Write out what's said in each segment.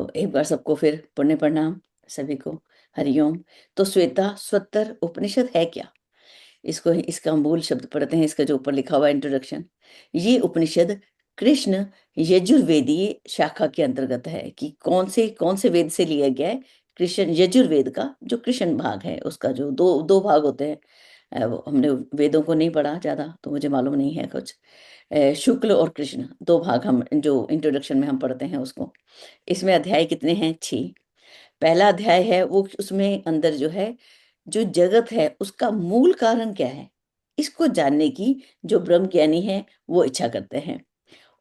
तो एक बार सबको फिर पुण्य प्रणाम सभी को, हरिओम। तो श्वेता स्वतर उपनिषद है क्या? इसको इसका मूल शब्द पढ़ते हैं, इसका जो ऊपर लिखा हुआ है इंट्रोडक्शन। ये उपनिषद कृष्ण यजुर्वेदीय शाखा के अंतर्गत है कि कौन से वेद से लिया गया है। कृष्ण यजुर्वेद का जो कृष्ण भाग है उसका जो दो दो भाग होते हैं। हमने वेदों को नहीं पढ़ा ज्यादा तो मुझे मालूम नहीं है कुछ। शुक्ल और कृष्ण दो भाग हम जो इंट्रोडक्शन में हम पढ़ते हैं उसको। इसमें अध्याय कितने हैं? 6। पहला अध्याय है वो, उसमें अंदर जो है जो जगत है उसका मूल कारण क्या है, इसको जानने की जो ब्रह्म ज्ञानी है वो इच्छा करते हैं।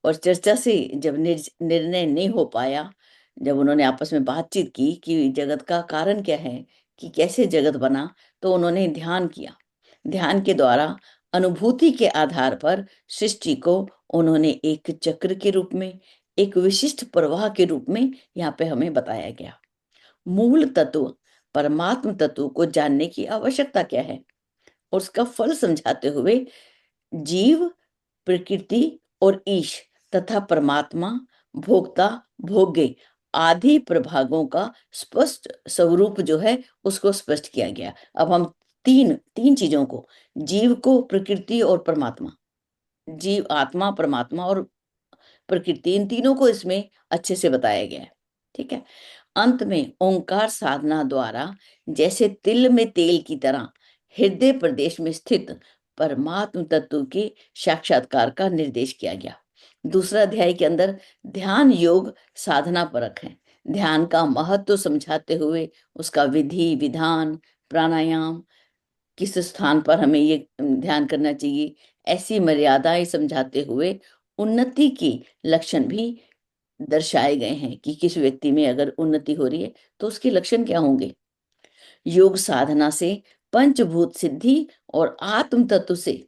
और चर्चा से जब निर्णय नहीं हो पाया, जब उन्होंने आपस में बातचीत की कि जगत का कारण क्या है, कि कैसे जगत बना, तो उन्होंने ध्यान किया। ध्यान के द्वारा अनुभूति के आधार पर सृष्टि को उन्होंने एक चक्र के रूप में, एक विशिष्ट प्रवाह के रूप में यहाँ पे हमें बताया गया। मूल तत्व परमात्म तत्व को जानने की आवश्यकता क्या है और उसका फल समझाते हुए जीव, प्रकृति और ईश तथा परमात्मा, भोक्ता, भोग्य आदि प्रभागों का स्पष्ट स्वरूप जो है उसको स्पष्ट किया गया। अब हम तीन तीन चीजों को, जीव को, प्रकृति और परमात्मा, जीव, आत्मा, परमात्मा और प्रकृति, इन तीनों को इसमें अच्छे से बताया गया है। ठीक है। अंत में ओंकार साधना द्वारा जैसे तिल में तेल की तरह हृदय प्रदेश में स्थित परमात्म तत्व के साक्षात्कार का निर्देश किया गया। दूसरा अध्याय के अंदर ध्यान योग साधना परक है। ध्यान का महत्व समझाते हुए उसका विधि विधान, प्राणायाम, किस स्थान पर हमें ये ध्यान करना चाहिए, ऐसी मर्यादाएं समझाते हुए उन्नति के लक्षण भी दर्शाए गए हैं कि किस व्यक्ति में अगर उन्नति हो रही है तो उसके लक्षण क्या होंगे। योग साधना से पंचभूत सिद्धि और आत्म तत्व से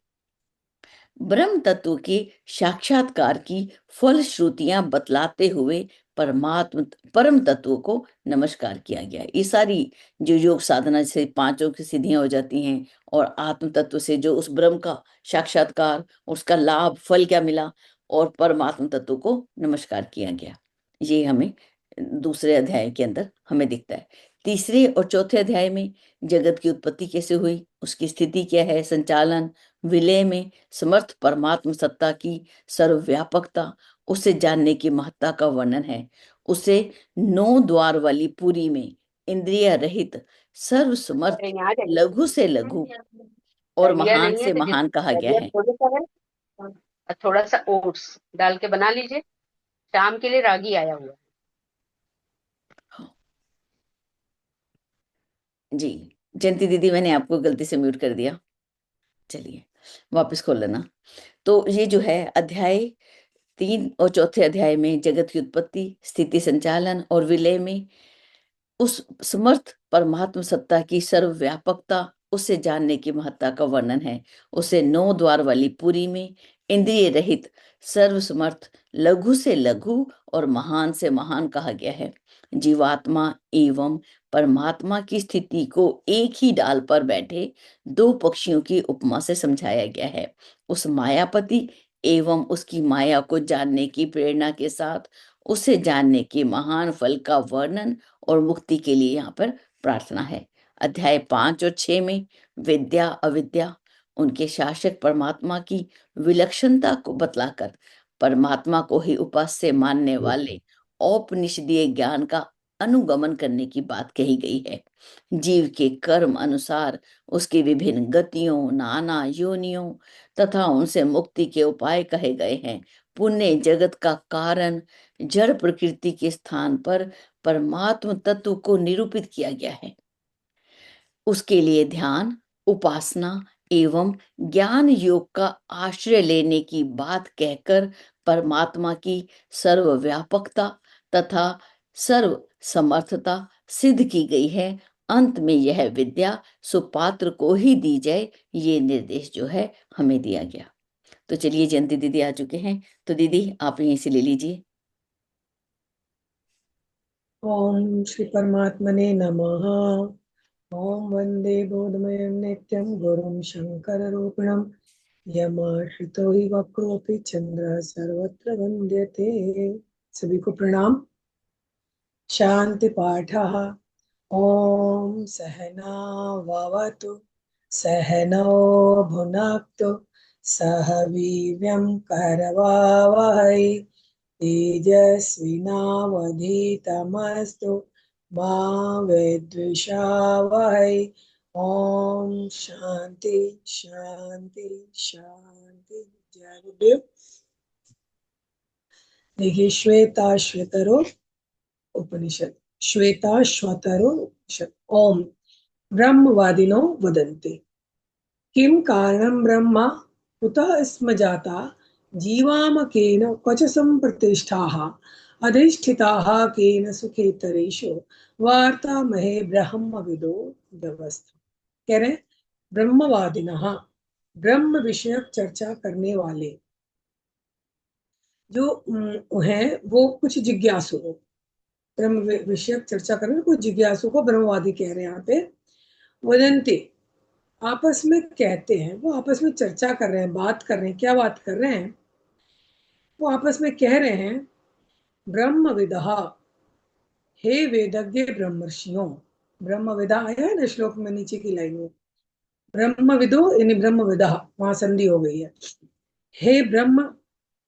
ब्रह्म तत्व के साक्षात्कार की फलश्रुतियां बतलाते हुए परमात्म परम तत्व को नमस्कार किया गया। ये सारी जो योग साधना से पांचों की सिद्धियां हो जाती हैं और आत्म तत्व से जो उस ब्रह्म का साक्षात्कार, उसका लाभ, फल क्या मिला, और परमात्म तत्व को नमस्कार किया गया। ये हमें दूसरे अध्याय के अंदर हमें दिखता है। तीसरे और चौथे अध्याय में जगत की उत्पत्ति कैसे हुई, उसकी स्थिति क्या है, संचालन, विलय में समर्थ परमात्म सत्ता की सर्वव्यापकता, उसे जानने की महत्ता का वर्णन है। उसे 9 द्वार वाली पुरी में इंद्रिय रहित सर्व समर्थ, यहाँ आ जाइए। लघु से लघु और दलिया महान नहीं है से तो महान कहा गया दलिया है। थोड़ा सा है और थोड़ा सा ओट्स डाल के बना लीजिए। शाम के लिए रागी आया हुआ है। जी जयंती दीदी, मैंने आपको गलती से म्यूट कर दिया, चलिए वापस खोल लेना। तो ये जो है अध्याय 3 और चौथे अध्याय में जगत की उत्पत्ति, स्थिति, संचालन और विलय में उस समर्थ परमात्म सत्ता की सर्वव्यापकता, उसे जानने की महत्ता का वर्णन है। उसे 9 द्वार वाली पुरी में इंद्रिय रहित सर्वसमर्थ, लघु से लघु और महान से महान कहा गया है। जीवात्मा एवं परमात्मा की स्थिति को एक ही डाल पर बैठे दो पक्षियों की उपमा से समझाया गया है। उस मायापति एवं उसकी माया को जानने की प्रेरणा के साथ उसे जानने के महान फल का वर्णन और मुक्ति के लिए यहाँ पर प्रार्थना है। अध्याय 5 और 6 में विद्या अविद्या, उनके शासक परमात्मा की विलक्षणता को बतलाकर परमात्मा को ही उपास्य मानने वाले औपनिषदीय ज्ञान का अनुगमन करने की बात कही गई है। जीव के कर्म अनुसार उसकी विभिन्न गतियों, नाना योनियों तथा उनसे मुक्ति के उपाय कहे गए हैं। पुण्य जगत का कारण जड़ प्रकृति के स्थान पर परमात्म तत्व को निरूपित किया गया है। उसके लिए ध्यान, उपासना एवं ज्ञान योग का आश्रय लेने की बात कहकर परमात्मा की सर्वव्यापकता तथा सर्व समर्थता सिद्ध की गई है। अंत में यह विद्या सुपात्र को ही दी जाए, ये निर्देश जो है हमें दिया गया। तो चलिए जयंती दीदी आ चुके हैं, तो दीदी आप यहीं से ले लीजिए। ओम श्री परमात्मने नमः। ओम वंदे बोधमयं नित्यं गुरुं शंकररूपिणं यमाश्रितो हि वक्रोऽपि चन्द्रः सर्वत्र वन्द्यते। सभी को प्रणाम। शान्तिपाठः। ॐ सहनाववतु सहनौ भुनक्तु सह वीर्यं करवावहै तेजस्विनावधीतमस्तु मा विद्विषावहै। ॐ शान्ति शान्ति शान्ति। जय गुरुदेव। देखिए श्वेताश्वतरो उपनिषद, श्वेताश्वतरो उपनिषद। ओम ब्रह्मवादिनो वदन्ति किं कारणं ब्रह्म कुतः स्म जाता जीवामकेन क्वच सम्प्रतिष्ठाः अधिष्ठिताः केन सुखेतरेषु वार्तामहे ब्रह्मविदो व्यवस्था। कह रहे ब्रह्मवादिनः, ब्रह्म विषयक चर्चा करने वाले जो हैं वो कुछ जिज्ञासु हो, ब्रह्म विषयक चर्चा करने कुछ जिज्ञासु को ब्रह्मवादी कह रहे हैं। यहाँ पे वदंती आपस में कहते हैं, वो आपस में चर्चा कर रहे हैं, बात कर रहे हैं। क्या बात कर रहे हैं? वो आपस में कह रहे हैं ब्रह्मविदः, हे वेदज्ञ ब्रह्मर्षियों। ब्रह्मविदा आया है ना श्लोक में नीचे की लाइन में, ब्रह्मविदो यानी ब्रह्मविदः, वहां संधि हो गई है। हे ब्रह्म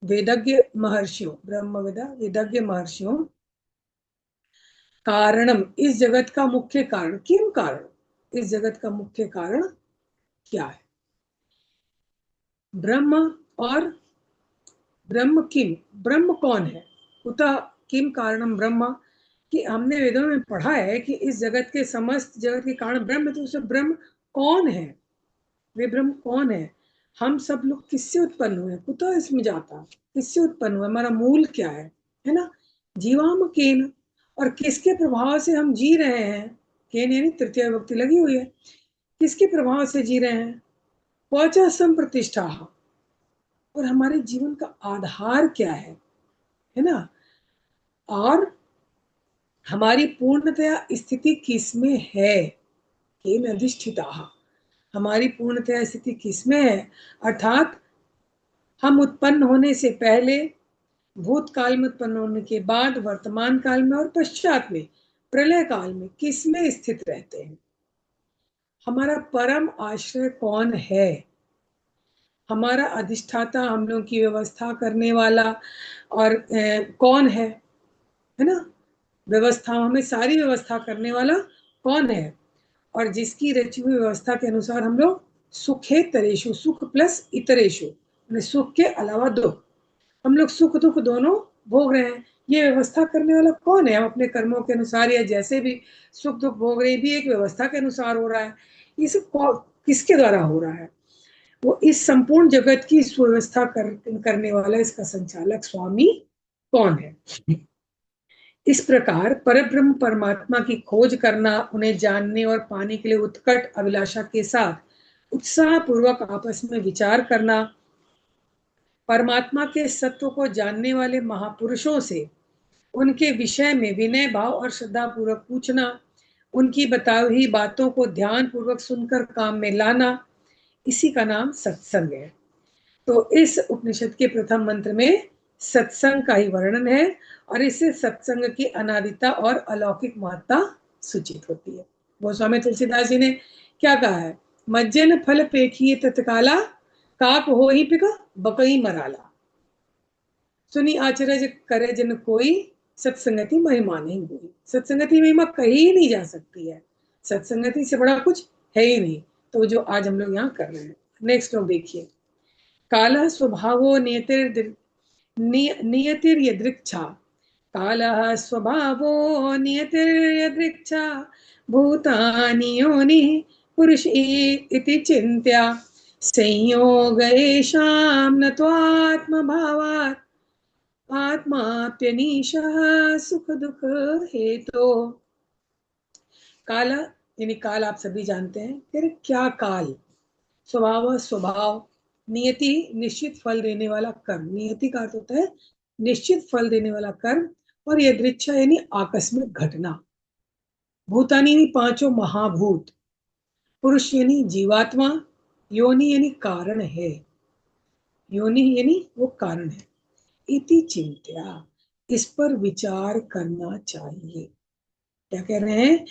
वेदज्ञ महर्षियों, ब्रह्मविदा वेदज्ञ महर्षियों, कारणम इस जगत का मुख्य कारण, किम कारण, इस जगत का मुख्य कारण क्या है? ब्रह्म और ब्रह्म किम, ब्रह्म कौन है? उता किम कारणम ब्रह्म, कि हमने वेदों में पढ़ा है कि इस जगत के समस्त जगत के कारण ब्रह्म, तो उसे ब्रह्म कौन है? वे ब्रह्म कौन है? हम सब लोग किससे उत्पन्न हुए? कुतः इसमें जाता, किससे उत्पन्न हुए? हमारा मूल क्या है ना? जीवाम केन, और किसके प्रभाव से हम जी रहे हैं? केन यानी तृतीय विभक्ति लगी हुई है। किसके प्रभाव से जी रहे हैं? क्वच संप्रतिष्ठा, और हमारे जीवन का आधार क्या है ना? और हमारी पूर्णतया स्थिति किसमें है? केन अधिष्ठिता, हमारी पूर्णतया स्थिति किसमें है? अर्थात हम उत्पन्न होने से पहले, भूतकाल में उत्पन्न होने के बाद, वर्तमान काल में और पश्चात में प्रलय काल में किसमें स्थित रहते हैं? हमारा परम आश्रय कौन है? हमारा अधिष्ठाता, हम लोग की व्यवस्था करने वाला और कौन है ना? व्यवस्था, हमें सारी व्यवस्था करने वाला कौन है? और जिसकी रची हुई व्यवस्था के अनुसार हम लोग सुखेतरेषु, सुख प्लस इतरेषु, सुख के अलावा दुख, हम लोग सुख दुख दोनों भोग रहे हैं। ये व्यवस्था करने वाला कौन है? हम अपने कर्मों के अनुसार या जैसे भी सुख दुख भोग रहे, भी एक व्यवस्था के अनुसार हो रहा है। ये सब किसके द्वारा हो रहा है? वो इस संपूर्ण जगत की सुव्यवस्था करने वाला, इसका संचालक स्वामी कौन है? इस प्रकार परब्रह्म परमात्मा की खोज करना, उन्हें जानने और पाने के लिए उत्कट अभिलाषा के साथ उत्साह पूर्वक आपस में विचार करना, परमात्मा के सत्व को जानने वाले महापुरुषों से उनके विषय में विनय भाव और श्रद्धा पूर्वक पूछना, उनकी बताई हुई बातों को ध्यान पूर्वक सुनकर काम में लाना, इसी का नाम सत्संग है। तो इस उपनिषद के प्रथम मंत्र में सत्संग का ही वर्णन है, और इससे सत्संग की अनादिता और अलौकिक महत्ता सूचित होती है। गोस्वामी तुलसीदास जी ने क्या कहा है? मज्जन फल पेखिए तत्काला, काक हो ही पिका बकई मराला, सुनी आचरज करे जन कोई, सत्संगति महिमा नहीं हुई। सत्संगति महिमा कही नहीं जा सकती है, सत्संगति से बड़ा कुछ है ही नहीं। तो जो आज हम लोग यहाँ कर रहे हैं। नेक्स्ट लोग देखिए, कालः स्वभावो नियतिर्यदृच्छा, कालः स्वभावो नियतिर्यदृच्छा, भूतानि योनिः पुरुष इति चिन्त्या, संयोग येषां न त्वात्मभावात्, आत्माप्यनीशः सुख दुख हेतो। काल यानी काल आप सभी जानते हैं। फिर क्या काल? स्वभाव, स्वभाव, नियति निश्चित फल देने वाला कर्म, नियति का अर्थ होता है निश्चित फल देने वाला कर्म, और यदृच्छा यानी आकस्मिक घटना, भूतानी यानी पांचों महाभूत, पुरुष यानी जीवात्मा, योनि यानी कारण है, योनि यानी वो कारण है, इति चिंत्या इस पर विचार करना चाहिए। क्या कह रहे हैं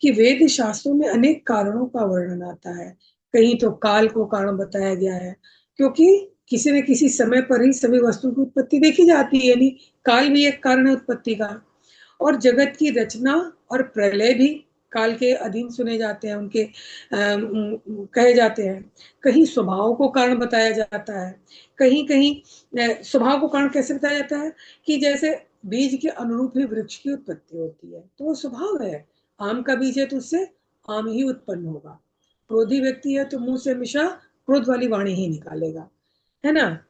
कि वेद शास्त्रों में अनेक कारणों का वर्णन आता है। कहीं तो काल को कारण बताया गया है, क्योंकि किसी न किसी समय पर ही सभी वस्तुओं की उत्पत्ति देखी जाती है, यानी काल भी एक कारण है उत्पत्ति का। और जगत की रचना और प्रलय भी काल के अधीन सुने जाते हैं, उनके कहे जाते हैं। कहीं स्वभाव को कारण बताया जाता है, कहीं कहीं स्वभाव को कारण कैसे बताया जाता है कि जैसे बीज के अनुरूप ही वृक्ष की उत्पत्ति होती है, तो वो स्वभाव है। आम का बीज है तो उससे आम ही उत्पन्न होगा। क्रोधी व्यक्ति है तो मुंह से हमेशा क्रोध वाली वाणी ही निकालेगा, है ना।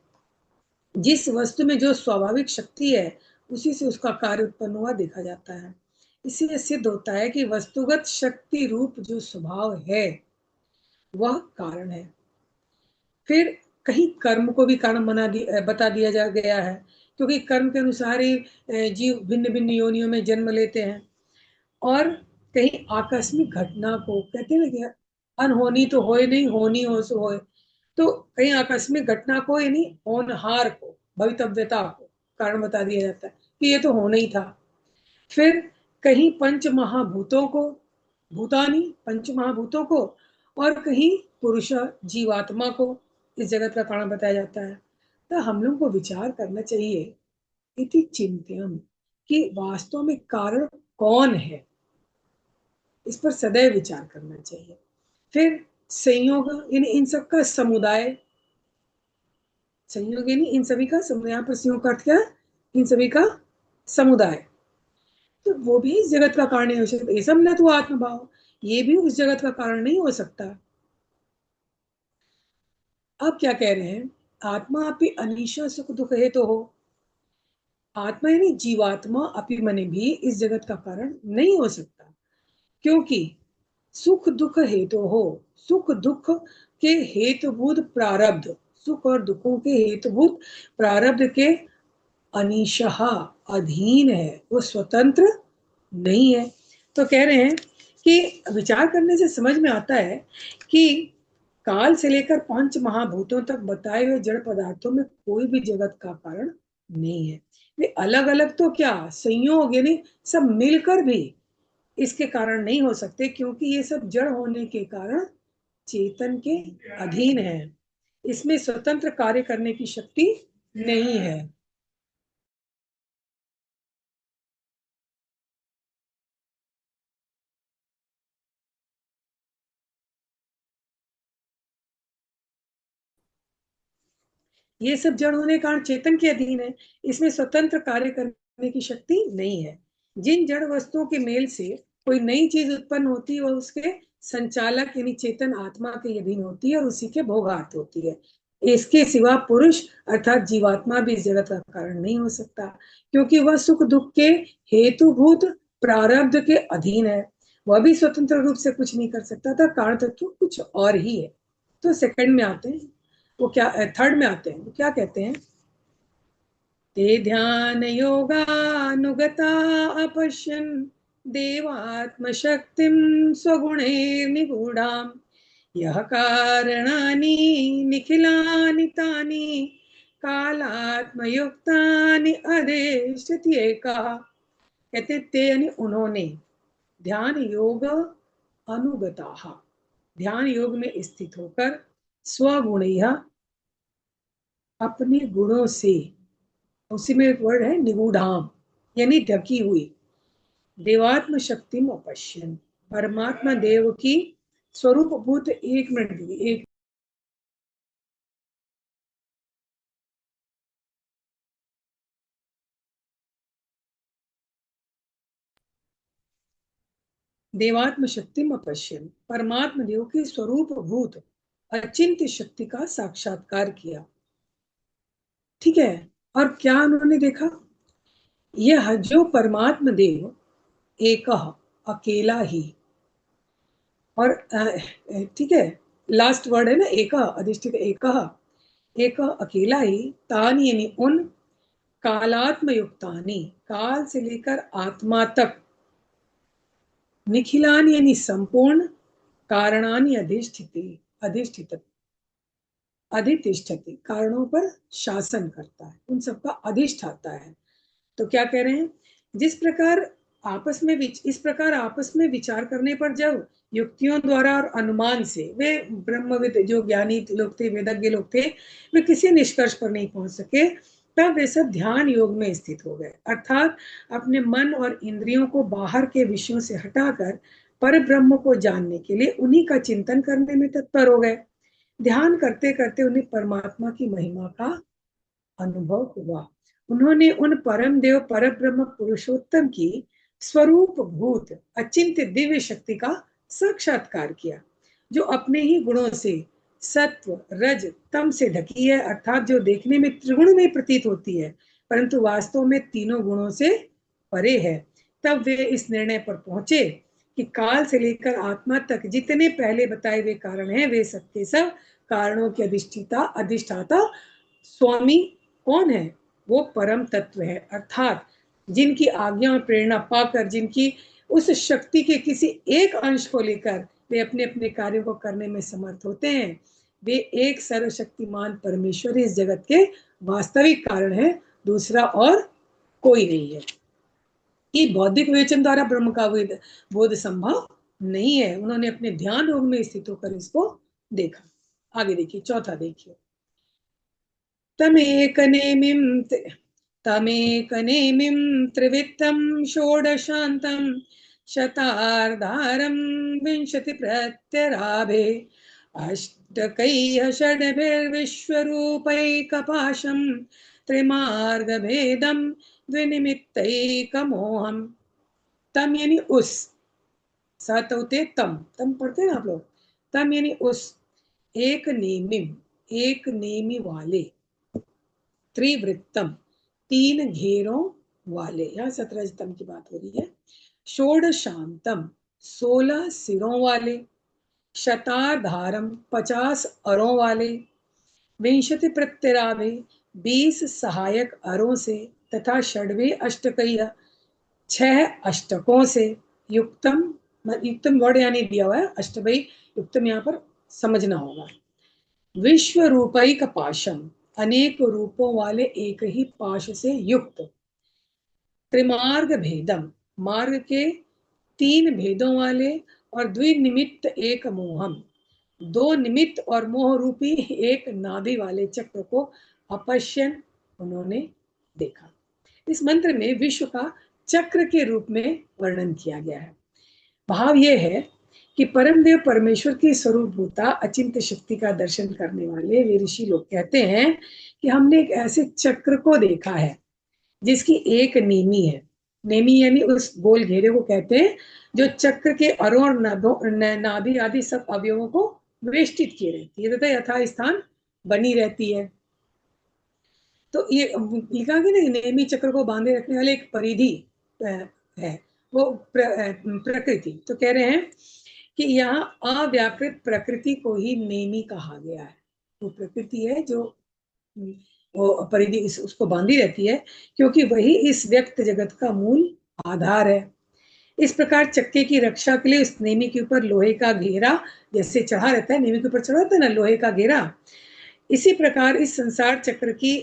जिस वस्तु में जो स्वाभाविक शक्ति है उसी से उसका कार्य उत्पन्न हुआ देखा जाता है। इससे सिद्ध होता है कि वस्तुगत शक्ति रूप जो स्वभाव है वह कारण है। फिर कहीं कर्म को भी कारण बता दिया जा गया है, क्योंकि कर्म के अनुसार ही जीव भिन्न भिन्न योनियों में जन्म लेते हैं। और कहीं आकस्मिक घटना को कहते हैं कि अनहोनी तो होए नहीं, होनी हो सो होए। तो कहीं आकस्मिक घटना को यानी होनहार को, भवितव्यता को कारण बता दिया जाता है कि ये तो होना ही था। फिर कहीं पंच महाभूतों को, भूतानी पंच महाभूतों को, और कहीं पुरुष जीवात्मा को इस जगत का कारण बताया जाता है। तो हम लोग को विचार करना चाहिए इति चिंतन कि वास्तव में कारण कौन है, इस पर सदैव विचार करना चाहिए। फिर संयोग यानी इन सब का समुदाय, संयोग यानी इन सभी का समुदाय, यहाँ पर संयोग का अर्थ क्या है, इन सभी का समुदाय। तो वो भी इस जगत का कारण नहीं हो सकता। ये सब न तो आत्मभाव, ये भी उस जगत का कारण नहीं हो सकता। अब क्या कह रहे हैं, आत्मा अपि अनिशा सुख दुख है तो हो। आत्मा यानी जीवात्मा अपि मने भी इस जगत का कारण नहीं हो सकता, क्योंकि सुख दुख हेतु हो, सुख दुख के हेतुभूत प्रारब्ध, सुख और दुखों के हेतुभूत प्रारब्ध के अनिशहा अधीन है, वो स्वतंत्र नहीं है। तो कह रहे हैं कि विचार करने से समझ में आता है कि काल से लेकर पंच महाभूतों तक बताए हुए जड़ पदार्थों में कोई भी जगत का कारण नहीं है। वे अलग अलग तो क्या, संयोग यानी सब मिलकर भी इसके कारण नहीं हो सकते, क्योंकि ये सब जड़ होने के कारण चेतन के अधीन है। इसमें स्वतंत्र कार्य करने की शक्ति नहीं है। ये सब जड़ होने के कारण चेतन के अधीन है, इसमें स्वतंत्र कार्य करने की शक्ति नहीं है। जिन जड़ वस्तुओं के मेल से कोई नई चीज उत्पन्न होती है वह उसके संचालक यानी चेतन आत्मा के अधीन होती है और उसी के भोगार्थ होती है। इसके सिवा पुरुष अर्थात जीवात्मा भी इस जगत का कारण नहीं हो सकता, क्योंकि वह सुख दुख के हेतुभूत प्रारब्ध के अधीन है। वह भी स्वतंत्र रूप से कुछ नहीं कर सकता था, कारण तत्व कुछ और ही है। तो सेकंड में आते हैं, वो क्या, थर्ड में आते हैं, वो क्या कहते हैं, ते ध्यान योगानुगता अपश्यन् देवात्मशक्तिं स्वगुणैर्निगूढाम् यः कारणानि निखिलानि तानि कालात्मयुक्तानि अधिष्ठति एकः। कहते ते यानी उन्होंने, ध्यान योग अनुगताः, ध्यान योग में स्थित होकर, स्वगुणैः अपने गुणों से, उसी में एक वर्ड है निगूढ़ाम यानी ढकी हुई, देवात्म शक्ति अपश्यन, परमात्मा देव की स्वरूप भूत, एक मिनट दीजिए, एक देवात्म शक्ति अपश्यन, परमात्मा देव की स्वरूप भूत अचिंत्य शक्ति का साक्षात्कार किया। ठीक है, और क्या उन्होंने देखा, यह जो परमात्मा देव एक अकेला ही, और ठीक है, लास्ट वर्ड है ना, एक अधिष्ठित, एक अकेला ही, तान यानी उन, कालात्म युक्तानी काल से लेकर आत्मा तक, निखिलान यानी संपूर्ण, कारणानि अधिष्ठिति अधिष्ठित अधितिष्ठति कारणों पर शासन करता है, उन सबका अधिष्ठाता है। तो क्या कह रहे हैं, इस प्रकार आपस में विचार करने पर जब युक्तियों द्वारा और अनुमान से वे ब्रह्मविद जो ज्ञानी लोग थे, वेदज्ञ लोग थे, वे किसी निष्कर्ष पर नहीं पहुंच सके, तब वे सब ध्यान योग में स्थित हो गए, अर्थात अपने मन और इंद्रियों को बाहर के विषयों से हटाकर पर ब्रह्म को जानने के लिए उन्हीं का चिंतन करने में तत्पर हो गए। ध्यान करते करते उन्हें परमात्मा की महिमा का अनुभव हुआ। उन्होंने उन परम देव पर ब्रह्म पुरुषोत्तम की स्वरूप भूत अचिंत्य दिव्य शक्ति का साक्षात्कार किया, जो अपने ही गुणों से सत्व रज तम से ढकी है, अर्थात जो देखने में त्रिगुण में प्रतीत होती है परंतु वास्तव में तीनों गुणों से परे है। तब वे इस निर्णय पर पहुंचे कि काल से लेकर आत्मा तक जितने पहले बताए हुए कारण हैं, वे सबके सब कारणों के अधिष्ठाता स्वामी कौन है, वो परम तत्व है, अर्थात जिनकी आज्ञा और प्रेरणा पाकर, जिनकी उस शक्ति के किसी एक अंश को लेकर वे अपने अपने कार्यों को करने में समर्थ होते हैं, वे एक सर्वशक्तिमान परमेश्वर इस जगत के वास्तविक कारण है, दूसरा और कोई नहीं है। कि बौद्धिक विवेचन द्वारा ब्रह्म का बोध संभव नहीं है। उन्होंने अपने ध्यान योग में स्थित होकर इसको देखा। आगे देखिए, चौथा देखिए, तमेकनेमिं त्रिवित्तं षोडशान्तं शतार्धारं विंशति प्रत्यराभे अष्टकैः षड्भिर्विश्वरूपैकपाशं त्रिमार्गभेदं द्विनिमित्तैकमोहम्। तम यानी उस, सत होते तम पढ़ते हैं आप लोग, तम यानी उस, एक नेमी वाले, त्रिवृत्तम तीन घेरों वाले, यहाँ 17 तम की बात हो रही है, षोडशांतम 16 सिरों वाले, शताधारम 50 अरों वाले, विंशति प्रत्यराभे 20 सहायक अरों से, तथा षड्वे अष्टकैः 6 अष्टकों से, युक्तम वर्ड यानी दिया हुआ है, अष्टभई युक्तम यहाँ पर समझना होगा। विश्व रूपैक पाशम अनेक रूपों वाले एक ही पाश से युक्त, त्रिमार्ग भेदम मार्ग के 3 भेदों वाले, और द्विनिमित्त एक मोहम 2 निमित्त और मोह रूपी एक नाभि वाले चक्र को अपश्यन उन्होंने देखा। इस मंत्र में विश्व का चक्र के रूप में वर्णन किया गया है। भाव यह है कि परमदेव परमेश्वर की स्वरूपभूता अचिंत्य शक्ति का दर्शन करने वाले वे ऋषि लोग कहते हैं कि हमने एक ऐसे चक्र को देखा है जिसकी एक नेमी है। नेमी यानी उस गोल घेरे को कहते हैं जो चक्र के अरों और नाभि आदि सब अवयवों को वेष्टित किए रहती है तथा यथा स्थान बनी रहती है। तो ये लिखा कि नहीं, नेमी चक्र को बांधे रखने वाले एक परिधि है, वो प्रकृति। तो कह रहे हैं कि यहाँ अव्याकृत प्रकृति को ही नेमी कहा गया है। वो प्रकृति है जो वो परिधि उसको बांधी रहती है, क्योंकि वही इस व्यक्त जगत का मूल आधार है। इस प्रकार चक्के की रक्षा के लिए उस नेमी के ऊपर लोहे का घेरा जैसे चढ़ा रहता है, नेमी के ऊपर चढ़ा रहता है ना लोहे का घेरा, इसी प्रकार इस संसार चक्र की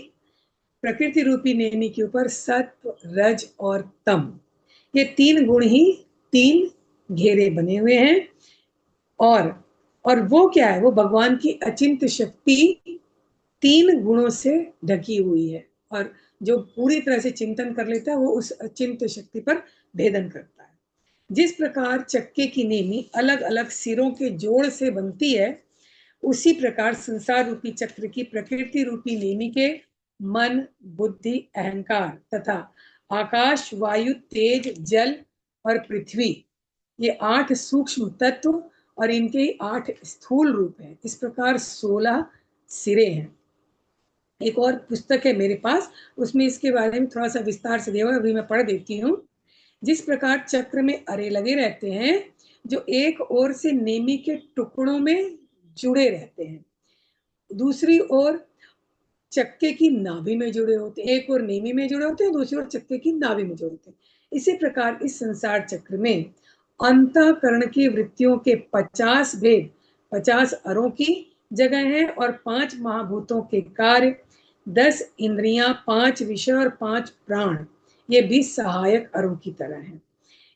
प्रकृति रूपी नेमी के ऊपर सत्व रज और तम, ये 3 गुण ही 3 घेरे बने हुए हैं। और वो क्या है, वो भगवान की अचिंत्य शक्ति 3 गुणों से ढकी हुई है, और जो पूरी तरह से चिंतन कर लेता है वो उस अचिंत्य शक्ति पर भेदन करता है। जिस प्रकार चक्के की नेमी अलग अलग सिरों के जोड़ से बनती है, उसी प्रकार संसार रूपी चक्र की प्रकृति रूपी नेमी के मन बुद्धि अहंकार तथा आकाश वायु तेज जल और पृथ्वी, ये 8 सूक्ष्म तत्व और इनके 8 स्थूल रूप हैं। इस प्रकार 16 सिरे हैं। एक और पुस्तक है मेरे पास, उसमें इसके बारे में थोड़ा सा विस्तार से दिया हुआ है, अभी मैं पढ़ देती हूँ। जिस प्रकार चक्र में अरे लगे रहते हैं जो एक ओर से नेमी के टुकड़ों में जुड़े रहते हैं, दूसरी ओर चक्के की नाभि में जुड़े होते हैं, एक ओर नेमी में जुड़े होते हैं, दूसरी ओर चक्के की नाभि में जुड़े होते हैं। इसी प्रकार इस संसार चक्र में अंतःकरण की वृत्तियों के 50 भेद 50 अरों की जगह है, और 5 महाभूतों के कार्य, 10 इंद्रियां, 5 विषय और 5 प्राण, ये भी सहायक अणु की तरह है।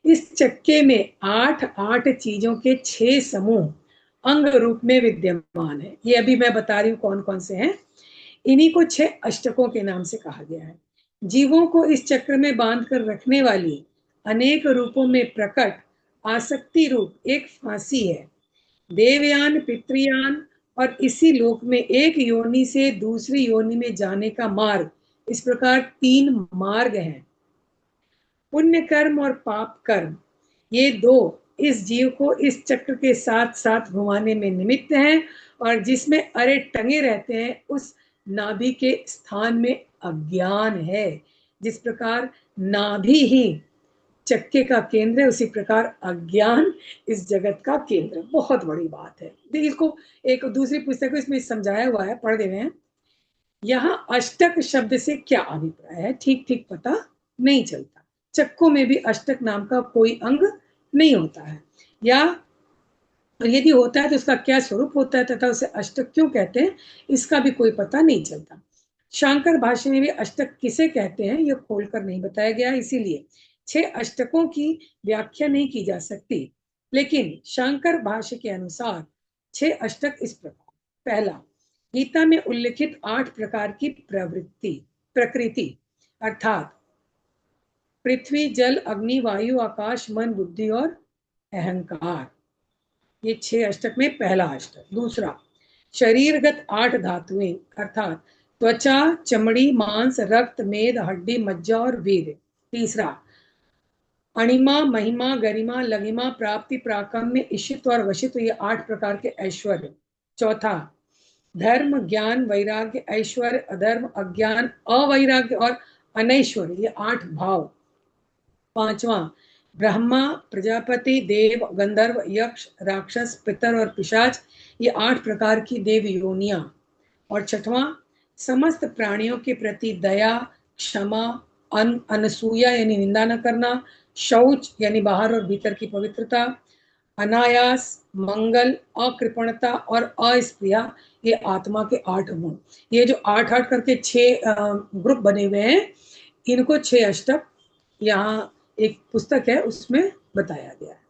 इस चक्के में 8 चीजों के 6 समूह अंग रूप में विद्यमान है। ये अभी मैं बता रही हूँ कौन कौन से हैं। इन्हीं को 6 अष्टकों के नाम से कहा गया है। जीवों को इस चक्र में बांध कर रखने वाली अनेक रूपों में प्रकट आसक्ति रूप एक फांसी है। देवयान, पितृयान और इसी लोक में एक योनि से दूसरी योनि में जाने का मार्ग, इस प्रकार 3 मार्ग हैं। पुण्य कर्म और पाप कर्म, ये 2 इस जीव को इस चक्र के साथ साथ घुमाने में निमित्त हैं, और जिसमें अरे टंगे रहते हैं उस नाभि के स्थान में अज्ञान है। जिस प्रकार नाभि ही चक्के का केंद्र है, उसी प्रकार अज्ञान इस जगत का केंद्र। बहुत बड़ी बात है। देखिए, इसको एक दूसरी पुस्तक में इसमें समझाया हुआ है, पढ़ दे रहे हैं। यहाँ अष्टक शब्द से क्या अभिप्राय है, ठीक ठीक पता नहीं चलता। चक्कों में भी अष्टक नाम का कोई अंग नहीं होता है, या यदि होता है तो उसका क्या स्वरूप होता है तथा उसे अष्टक क्यों कहते हैं, इसका भी कोई पता नहीं चलता। शांकर भाष्य में भी अष्टक किसे कहते हैं यह खोलकर नहीं बताया गया, इसीलिए 6 अष्टकों की व्याख्या नहीं की जा सकती। लेकिन शांकर भाष्य के अनुसार 6 अष्टक इस प्रकार: पहला, गीता में उल्लिखित 8 प्रकार की प्रकृति, अर्थात पृथ्वी, जल, अग्नि, वायु, आकाश, मन, बुद्धि और अहंकार, ये 6 अष्टक में पहला अष्टक। दूसरा, शरीरगत 8 धातुएं, अर्थात त्वचा, चमड़ी, मांस, रक्त, मेद, हड्डी, मज्जा और वीर्य। तीसरा, अणिमा, महिमा, गरिमा, लघिमा, प्राप्ति, प्राकम्य, इशित्व और वशित्व, ये 8 प्रकार के ऐश्वर्य। चौथा, धर्म, ज्ञान, वैराग्य, ऐश्वर्य, अधर्म, अज्ञान, अवैराग्य और अनैश्वर्य, ये 8 भाव। पांचवा, ब्रह्मा, प्रजापति, देव, गंधर्व, यक्ष, राक्षस, पितर और पिशाच, ये 8 प्रकार की देव योनियां। और छठवां, समस्त प्राणियों के प्रति दया, क्षमा, अनसूया यानी निंदा न करना, शौच यानी बाहर और भीतर की पवित्रता, अनायास, मंगल, अकृपणता और अस्पृहा, ये आत्मा के 8 गुण। ये जो 8 करके 6 ग्रुप बने हुए हैं, इनको 6 अष्टक यहाँ एक पुस्तक है उसमें बताया गया है।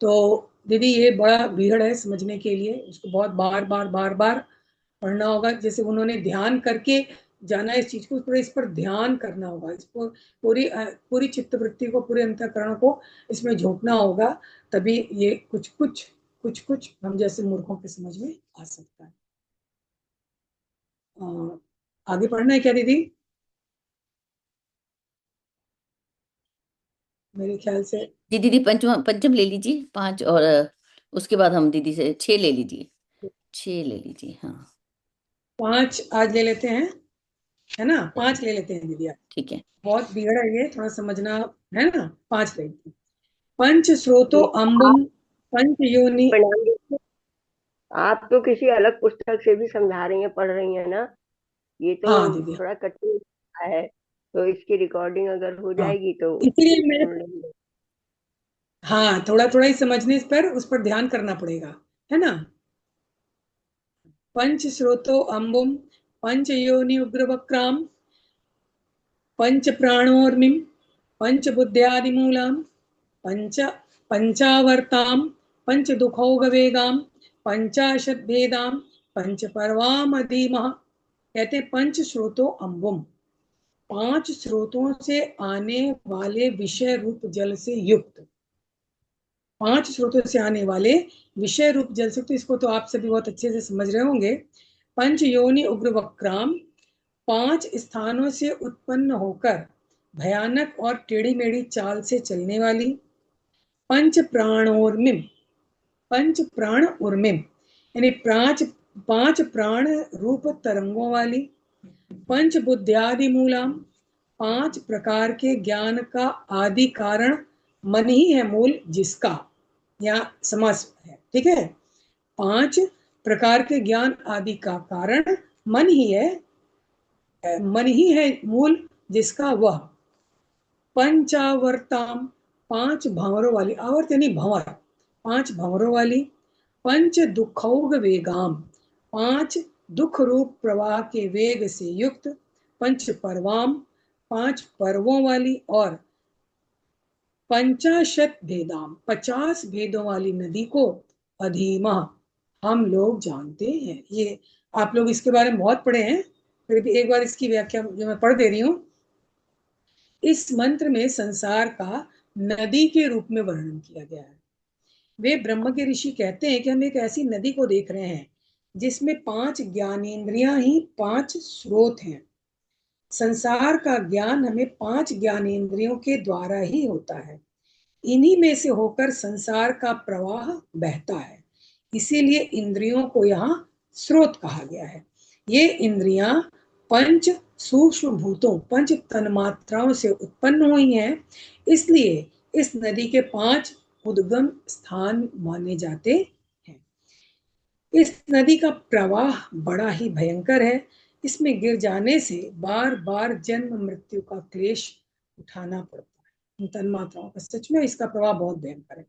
तो दीदी ये बड़ा भीड़ है समझने के लिए, उसको बहुत बार बार पढ़ना होगा। जैसे उन्होंने ध्यान करके जाना इस चीज को, थोड़ा इस पर ध्यान करना होगा, इसको पूरी चित्तवृत्ति को, पूरे अंतःकरण को इसमें झोंकना होगा, तभी ये कुछ हम जैसे मूर्खों के समझ में आ सकता है। आगे पढ़ना है क्या दीदी? मेरे ख्याल से जी दीदी पंचम ले लीजिए 5, और उसके बाद हम दीदी से 6 ले लीजिए, 6 ले लीजिए। हाँ 5 आज ले लेते हैं, है ना? 5 ले लेते हैं दीदी आज। ठीक है। बहुत भीड़ है, ये थोड़ा समझना है ना। 5 ले लेते हैं। पंच स्रोतो अम्बुम पंच योनि। प्रणाम दीदी। आप तो किसी अलग पुस्तक से भी समझा रही हैं, पढ़ रही हैं ना, ये तो हाँ दीदी, थोड़ा कठिन है। तो इसकी रिकॉर्डिंग अगर हो हाँ जाएगी तो इसलिए मैं, सुन लेंगे। हाँ थोड़ा थोड़ा ही समझने पर उस पर ध्यान करना पड़ेगा, है ना। पंच स्रोतो अम्बुम पंच योनि उग्रवक्राम पंच प्राणोर्मिम पंच बुद्ध्यादिमूलाम पंच पंचावर्ताम पंच दुखौगवेगाम पंचाशद्भेदाम पंच पर्वामधीमः। कहते पंच स्रोतो अम्बुम, 5 स्रोतों से आने वाले विषय रूप जल से युक्त, 5 स्रोतों से आने वाले विषय रूप जल से, तो इसको तो आप सभी बहुत अच्छे से समझ रहे होंगे। पंच योनि उग्र वक्राम, 5 स्थानों से उत्पन्न होकर भयानक और टेढ़ी मेढ़ी चाल से चलने वाली। पंच प्राणोर्मिम, पंच प्राण उर्मिम यानी 5 प्राण रूप तरंगों वाली। पंच बुद्ध्यादि मूलाम, 5 प्रकार के ज्ञान का आदि कारण मन ही है, मूल जिसका, या समास है, ठीक है। 5 प्रकार के ज्ञान आदि का कारण मन ही है, मन ही है मूल जिसका वह। पंचावर्ताम, 5 भंवरों वाली, आवर्त यानी भंवर, 5 भंवरों वाली। पंच दुखौग वेगाम, 5 दुख रूप प्रवाह के वेग से युक्त। पंच परवाम, 5 पर्वों वाली और 50 भेदाम 50 भेदों वाली नदी को अधीमा हम लोग जानते हैं। ये आप लोग इसके बारे में बहुत पढ़े हैं, फिर भी एक बार इसकी व्याख्या जो मैं पढ़ दे रही हूँ। इस मंत्र में संसार का नदी के रूप में वर्णन किया गया है। वे ब्रह्म के ऋषि कहते हैं कि हम एक ऐसी नदी को देख रहे हैं जिसमें 5 ज्ञानेंद्रियां ही 5 स्रोत हैं। संसार का ज्ञान हमें 5 ज्ञानेंद्रियों के द्वारा ही होता है। इन्हीं में से होकर संसार का प्रवाह बहता है। इसीलिए इंद्रियों को यहाँ स्रोत कहा गया है। ये इंद्रियां पंच सूक्ष्म भूतों, पंच तन्मात्राओं से उत्पन्न हुई हैं। इसलिए इस नदी के 5 उद्गम स्थान माने जाते हैं। इस नदी का प्रवाह बड़ा ही भयंकर है। इसमें गिर जाने से बार बार जन्म मृत्यु का क्लेश उठाना पड़ता है। तन्मात्राओं का सच में इसका प्रवाह बहुत भयंकर है।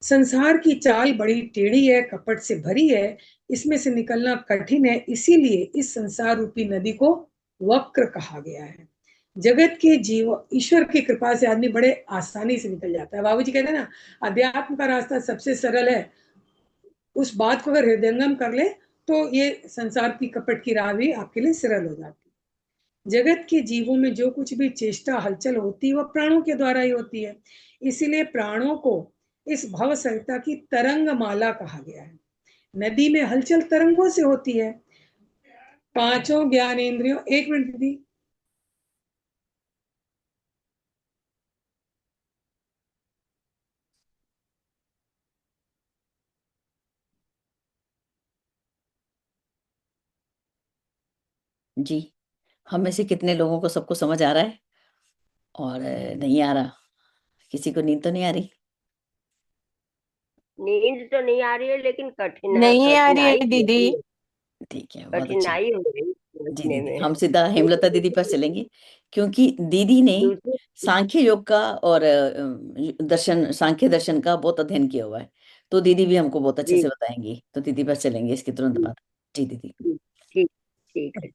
संसार की चाल बड़ी टेढ़ी है, कपट से भरी है, इसमें से निकलना कठिन है। इसीलिए इस संसार रूपी नदी को वक्र कहा गया है। जगत के जीव ईश्वर की कृपा से आदमी बड़े आसानी से निकल जाता है। बाबूजी कहते हैं ना, अध्यात्म का रास्ता सबसे सरल है। उस बात को अगर हृदयंगम कर ले तो ये संसार की कपट की राह भी आपके लिए सरल हो जाती है। जगत के जीवों में जो कुछ भी चेष्टा हलचल होती है वह प्राणों के द्वारा ही होती है। इसीलिए प्राणों को इस भव सरिता की तरंग माला कहा गया है। नदी में हलचल तरंगों से होती है। 5 ज्ञानेंद्रियों, एक मिनट दीदी, जी, हम में से कितने लोगों को सबको समझ आ रहा है और नहीं आ रहा? किसी को नींद तो नहीं आ रही? नींद तो नहीं आ रही है, लेकिन नहीं आ रही है कठिनाई हो दीदी। रही है। ठीक है, बहुत अच्छी। कठिनाई हो रही है जी समझने दीदी, में। हम सीधा हेमलता दीदी पर चलेंगे, क्योंकि दीदी ने दूसरी सांख्य योग का और दर्शन, सांख्य दर्शन का बहुत अध्ययन किया हुआ है, तो दीदी भी हमको बहुत अच्छे जी से बताएंगी। तो दीदी पर चलेंगे इसके तुरंत जी बाद। जी दीदी। जी, ठीक ठीक है।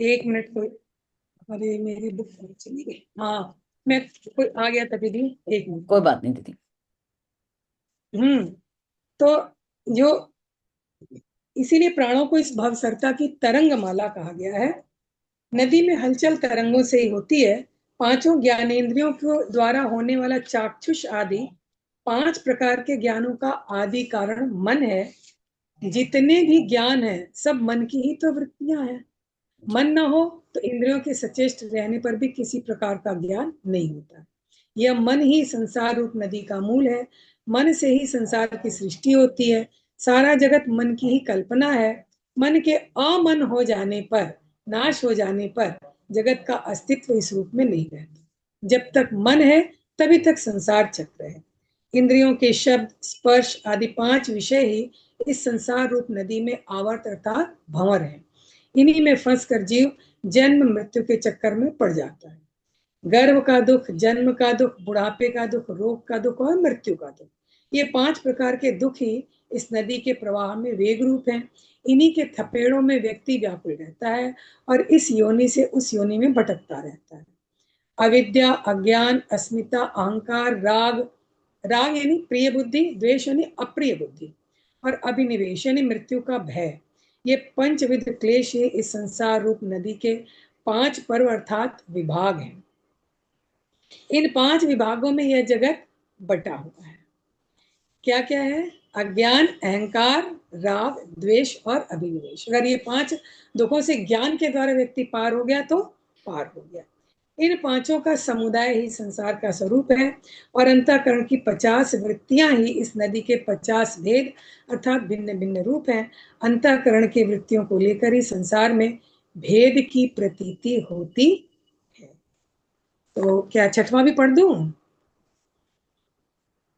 एक मिनट, कोई, अरे मेरी बुक चली गई। हाँ, मैं, कोई आ गया था दीदी, एक मिनट। कोई बात नहीं दीदी। तो जो इसीलिए प्राणों को इस भवसरता की तरंग माला कहा गया है। नदी में हलचल तरंगों से ही होती है। 5 ज्ञानेंद्रियों के द्वारा होने वाला चाक्षुष आदि 5 प्रकार के ज्ञानों का आदि कारण मन है। जितने भी ज्ञान है सब मन की ही तो वृत्तियां हैं। मन ना हो तो इंद्रियों के सचेष्ट रहने पर भी किसी प्रकार का ज्ञान नहीं होता। यह मन ही संसार रूप नदी का मूल है। मन से ही संसार की सृष्टि होती है। सारा जगत मन की ही कल्पना है। मन के अमन हो जाने पर, नाश हो जाने पर जगत का अस्तित्व इस रूप में नहीं रहता। जब तक मन है तभी तक संसार चक्र है। इंद्रियों के शब्द, स्पर्श आदि 5 विषय ही इस संसार रूप नदी में आवर्त अर्थात भंवर है। इन्हीं में फंसकर जीव जन्म मृत्यु के चक्कर में पड़ जाता है। गर्भ का दुख, जन्म का दुख, बुढ़ापे का दुख, रोग का दुख और मृत्यु का दुख, ये 5 प्रकार के दुख ही इस नदी के प्रवाह में वेग रूप हैं। इन्हीं के थपेड़ों में व्यक्ति व्याकुल रहता है और इस योनि से उस योनि में भटकता रहता है। अविद्या, अज्ञान, अस्मिता, अहंकार, राग, राग यानी प्रिय बुद्धि, द्वेष यानी अप्रिय बुद्धि, और अभिनिवेश यानी मृत्यु का भय, ये पंचविध क्लेश ही इस संसार रूप नदी के 5 पर्व अर्थात विभाग हैं। इन 5 विभागों में यह जगत बटा हुआ है। क्या क्या है? अज्ञान, अहंकार, राग, द्वेष और अभिनिवेश। अगर ये 5 दुखों से ज्ञान के द्वारा व्यक्ति पार हो गया तो पार हो गया। इन 5 का समुदाय ही संसार का स्वरूप है और अंतःकरण की 50 वृत्तियां ही इस नदी के 50 भेद अर्थात भिन्न भिन्न रूप हैं। अंतःकरण की वृत्तियों को लेकर ही संसार में भेद की प्रतीति होती है। तो क्या 6वां भी पढ़ दूं?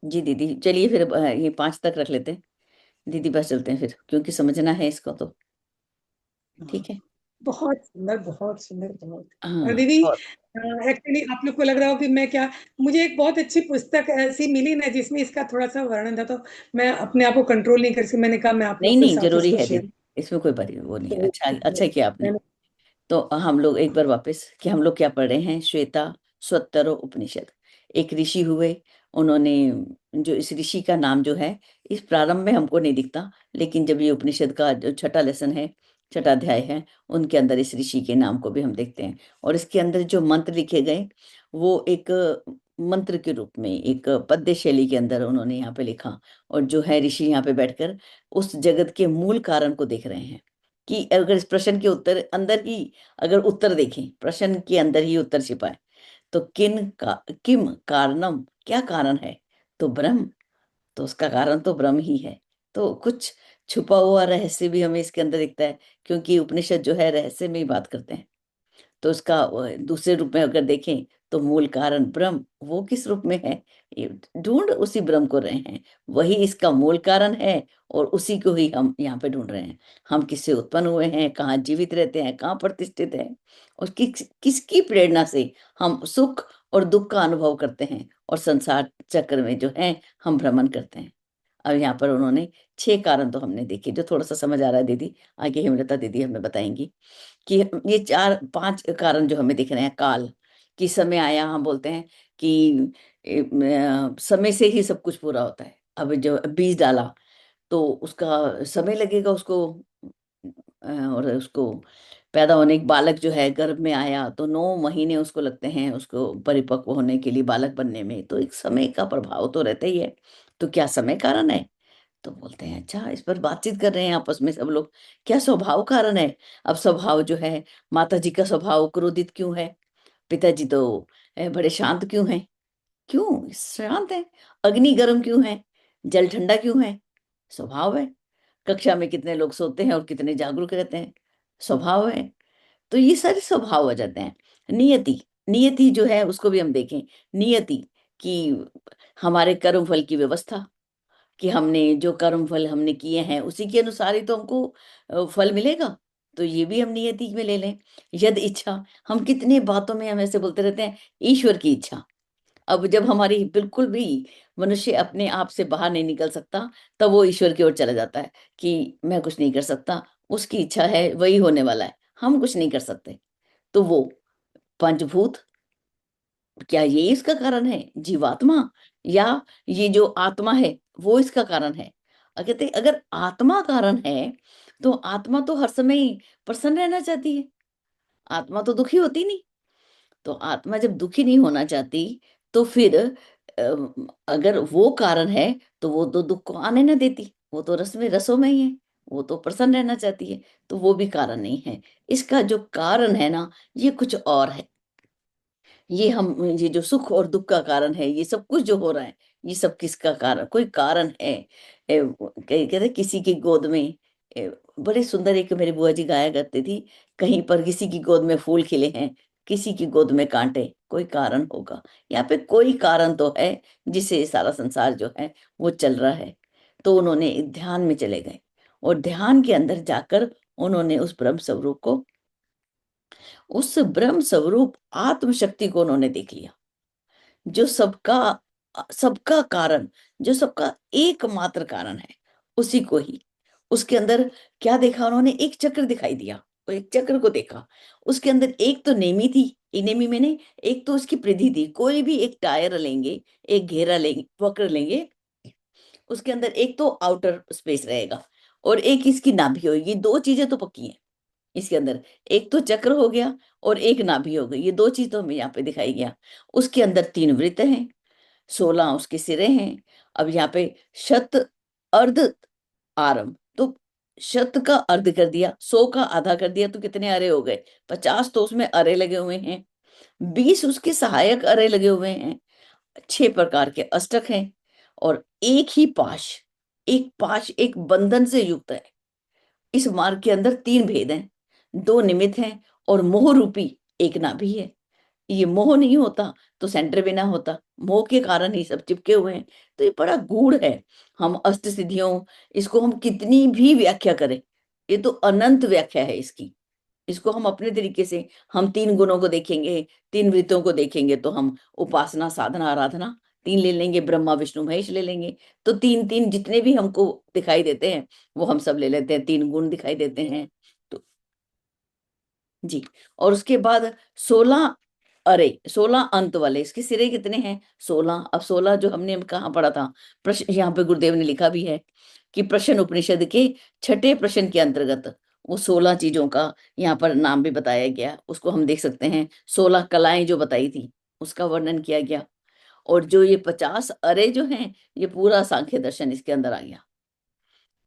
जी दीदी, चलिए फिर ये 5 तक रख लेते हैं, दीदी बस चलते हैं फिर, क्योंकि समझना है इसको तो। ठीक है। बहुत सुंदर, बहुत सुंदर, बहुत। हाँ, और दीदी, और एक्चुअली आप लोग को लग रहा हो कि मैं क्या, मुझे एक बहुत अच्छी पुस्तक ऐसी मिली ना जिसमें इसका थोड़ा सा वर्णन था, तो मैं अपने आप को कंट्रोल नहीं कर सकी। मैंने कहा मैं आप नहीं लोग के नहीं, साथ जरूरी इसको है शेयर। दीदी, इसमें कोई बड़ी वो नहीं है। अच्छा अच्छा किया आपने। तो हम लोग एक बार वापस कि हम लोग क्या पढ़ रहे हैं, श्वेता स्वतर उपनिषद। एक ऋषि हुए, उन्होंने जो इस ऋषि का नाम जो है इस प्रारंभ में हमको नहीं दिखता, लेकिन जब ये उपनिषद का जो छठा लेसन है, छठा अध्याय है, उनके अंदर इस ऋषि के नाम को भी हम देखते हैं। और इसके अंदर जो मंत्र लिखे गए वो एक मंत्र के रूप में एक पद्य शैली के अंदर उन्होंने यहाँ पे लिखा। और जो है ऋषि यहाँ पे बैठकर उस जगत के मूल कारण को देख रहे हैं कि अगर इस प्रश्न के उत्तर अंदर ही अगर उत्तर देखें, प्रश्न के अंदर ही उत्तर छिपा है, तो किम कारणम, क्या कारण है, तो ब्रह्म, तो उसका कारण तो ब्रह्म ही है। तो कुछ छुपा हुआ रहस्य भी हमें इसके अंदर दिखता है, क्योंकि उपनिषद जो है रहस्य में ही बात करते हैं। तो उसका दूसरे रूप में अगर देखें तो मूल कारण ब्रह्म, वो किस रूप में है, ये ढूंढ उसी ब्रह्म को रहे हैं, वही इसका मूल कारण है और उसी को ही हम यहाँ पे ढूंढ रहे हैं। हम किससे उत्पन्न हुए हैं, कहाँ जीवित रहते हैं, कहाँ प्रतिष्ठित है, और किसकी प्रेरणा से हम सुख और दुख का अनुभव करते हैं और संसार चक्र में जो है हम भ्रमण करते हैं। अब यहाँ पर उन्होंने 6 कारण तो हमने देखे, जो थोड़ा सा समझ आ रहा है दीदी, आगे हेमलता दीदी हमें बताएंगी कि ये 4-5 कारण जो हमें दिख रहे हैं। काल कि समय आया, हम बोलते हैं कि समय से ही सब कुछ पूरा होता है। अब जो बीज डाला तो उसका समय लगेगा उसको, और उसको पैदा होने, एक बालक जो है गर्भ में आया तो 9 महीने उसको लगते हैं उसको परिपक्व होने के लिए, बालक बनने में, तो एक समय का प्रभाव तो रहता ही है। तो क्या समय कारण है? तो बोलते हैं अच्छा, इस पर बातचीत कर रहे हैं आपस में सब लोग, क्या स्वभाव कारण है? अब स्वभाव जो है, माता जी का स्वभाव क्रोधित क्यों है, पिताजी तो बड़े शांत क्यों हैं, क्यों शांत है? अग्नि गर्म क्यों है, जल ठंडा क्यों है? स्वभाव है। कक्षा में कितने लोग सोते हैं और कितने जागरूक रहते हैं, स्वभाव है। तो ये सारे स्वभाव हो जाते हैं। नियति, नियति जो है उसको भी हम देखें, नियति कि हमारे कर्म फल की व्यवस्था, कि हमने जो कर्म फल हमने किए हैं उसी के अनुसार ही तो हमको फल मिलेगा। तो ये भी हम नियति में ले लें। यद इच्छा, हम कितने बातों में हम ऐसे बोलते रहते हैं ईश्वर की इच्छा। अब जब हमारी बिल्कुल भी मनुष्य अपने आप से बाहर नहीं निकल सकता, तब वो ईश्वर की ओर चला जाता है कि मैं कुछ नहीं कर सकता, उसकी इच्छा है वही होने वाला है, हम कुछ नहीं कर सकते। तो वो पंचभूत, क्या ये इसका कारण है, जीवात्मा, या ये जो आत्मा है वो इसका कारण है? कहते अगर आत्मा कारण है तो आत्मा तो हर समय प्रसन्न रहना चाहती है, आत्मा तो दुखी होती नहीं। तो आत्मा जब दुखी नहीं होना चाहती तो फिर अगर वो कारण है तो वो तो दुख को आने ना देती, वो तो रस में रसों में ही है, वो तो प्रसन्न रहना चाहती है, तो वो भी कारण नहीं है। इसका जो कारण है ना, ये कुछ और है। ये जो सुख और दुख का कारण है, ये सब कुछ जो हो रहा है, ये सब किसका कारण, कोई कारण है। कहते किसी की गोद में बड़े सुंदर एक मेरी बुआ जी गाया करती थी, कहीं पर किसी की गोद में फूल खिले हैं, किसी की गोद में कांटे, कोई कारण होगा। यहाँ पे कोई कारण तो है जिससे ये सारा संसार जो है वो चल रहा है। तो उन्होंने ध्यान में चले गए और ध्यान के अंदर जाकर उन्होंने उस ब्रह्म स्वरूप को, उस ब्रह्म स्वरूप आत्म शक्ति को उन्होंने देख लिया, जो सबका सबका कारण, जो सबका एकमात्र कारण है, उसी को ही। उसके अंदर क्या देखा उन्होंने, एक चक्र दिखाई दिया, और एक चक्र को देखा, उसके अंदर एक तो नेमी थी, नेमी मैंने एक तो उसकी परिधि थी, कोई भी एक टायर लेंगे, एक घेरा लेंगे, वक्र लेंगे, उसके अंदर एक तो आउटर स्पेस रहेगा और एक इसकी नाभि होगी, 2 चीजें तो पक्की हैं इसके अंदर। एक तो चक्र हो गया और एक नाभि हो गई, ये 2 चीज तो हमें यहाँ पे दिखाई गया। उसके अंदर 3 वृत्त हैं, 16 उसके सिरे हैं। अब यहाँ पे शत अर्ध आरंभ, तो शत का अर्ध कर दिया, 100 का आधा कर दिया, तो कितने अरे हो गए, 50 तो उसमें अरे लगे हुए हैं, 20 उसके सहायक अरे लगे हुए हैं, 6 प्रकार के अष्टक हैं, और एक ही पाश, एक पाश एक बंधन से युक्त है। इस मार्ग के अंदर 3 भेद हैं, 2 निमित्त हैं और मोह रूपी एक नाभि है। ये मोह नहीं होता तो सेंटर भी ना होता, मोह के कारण ही सब चिपके हुए हैं। तो ये बड़ा गूढ़ है। हम अष्ट सिद्धियों, इसको हम कितनी भी व्याख्या करें, ये तो अनंत व्याख्या है इसकी। इसको हम अपने तरीके से, हम 3 गुणों को देखेंगे, 3 वृत्तों को देखेंगे, तो हम उपासना साधना आराधना 3 ले लेंगे, ब्रह्मा विष्णु महेश ले लेंगे, तो 3-3 जितने भी हमको दिखाई देते हैं वो हम सब ले लेते हैं, 3 गुण दिखाई देते हैं। तो जी। और उसके बाद 16 अरे 16 अंत वाले, इसके सिरे कितने हैं? 16। अब 16 जो हमने कहाँ पढ़ा था, प्रश्न यहाँ पे गुरुदेव ने लिखा भी है कि प्रश्न उपनिषद के छठे प्रश्न के अंतर्गत वो 16 चीजों का यहाँ पर नाम भी बताया गया। उसको हम देख सकते हैं, 16 कलाएं जो बताई थी उसका वर्णन किया गया। और जो ये 50 अरे जो हैं, ये पूरा सांख्य दर्शन इसके अंदर आ गया।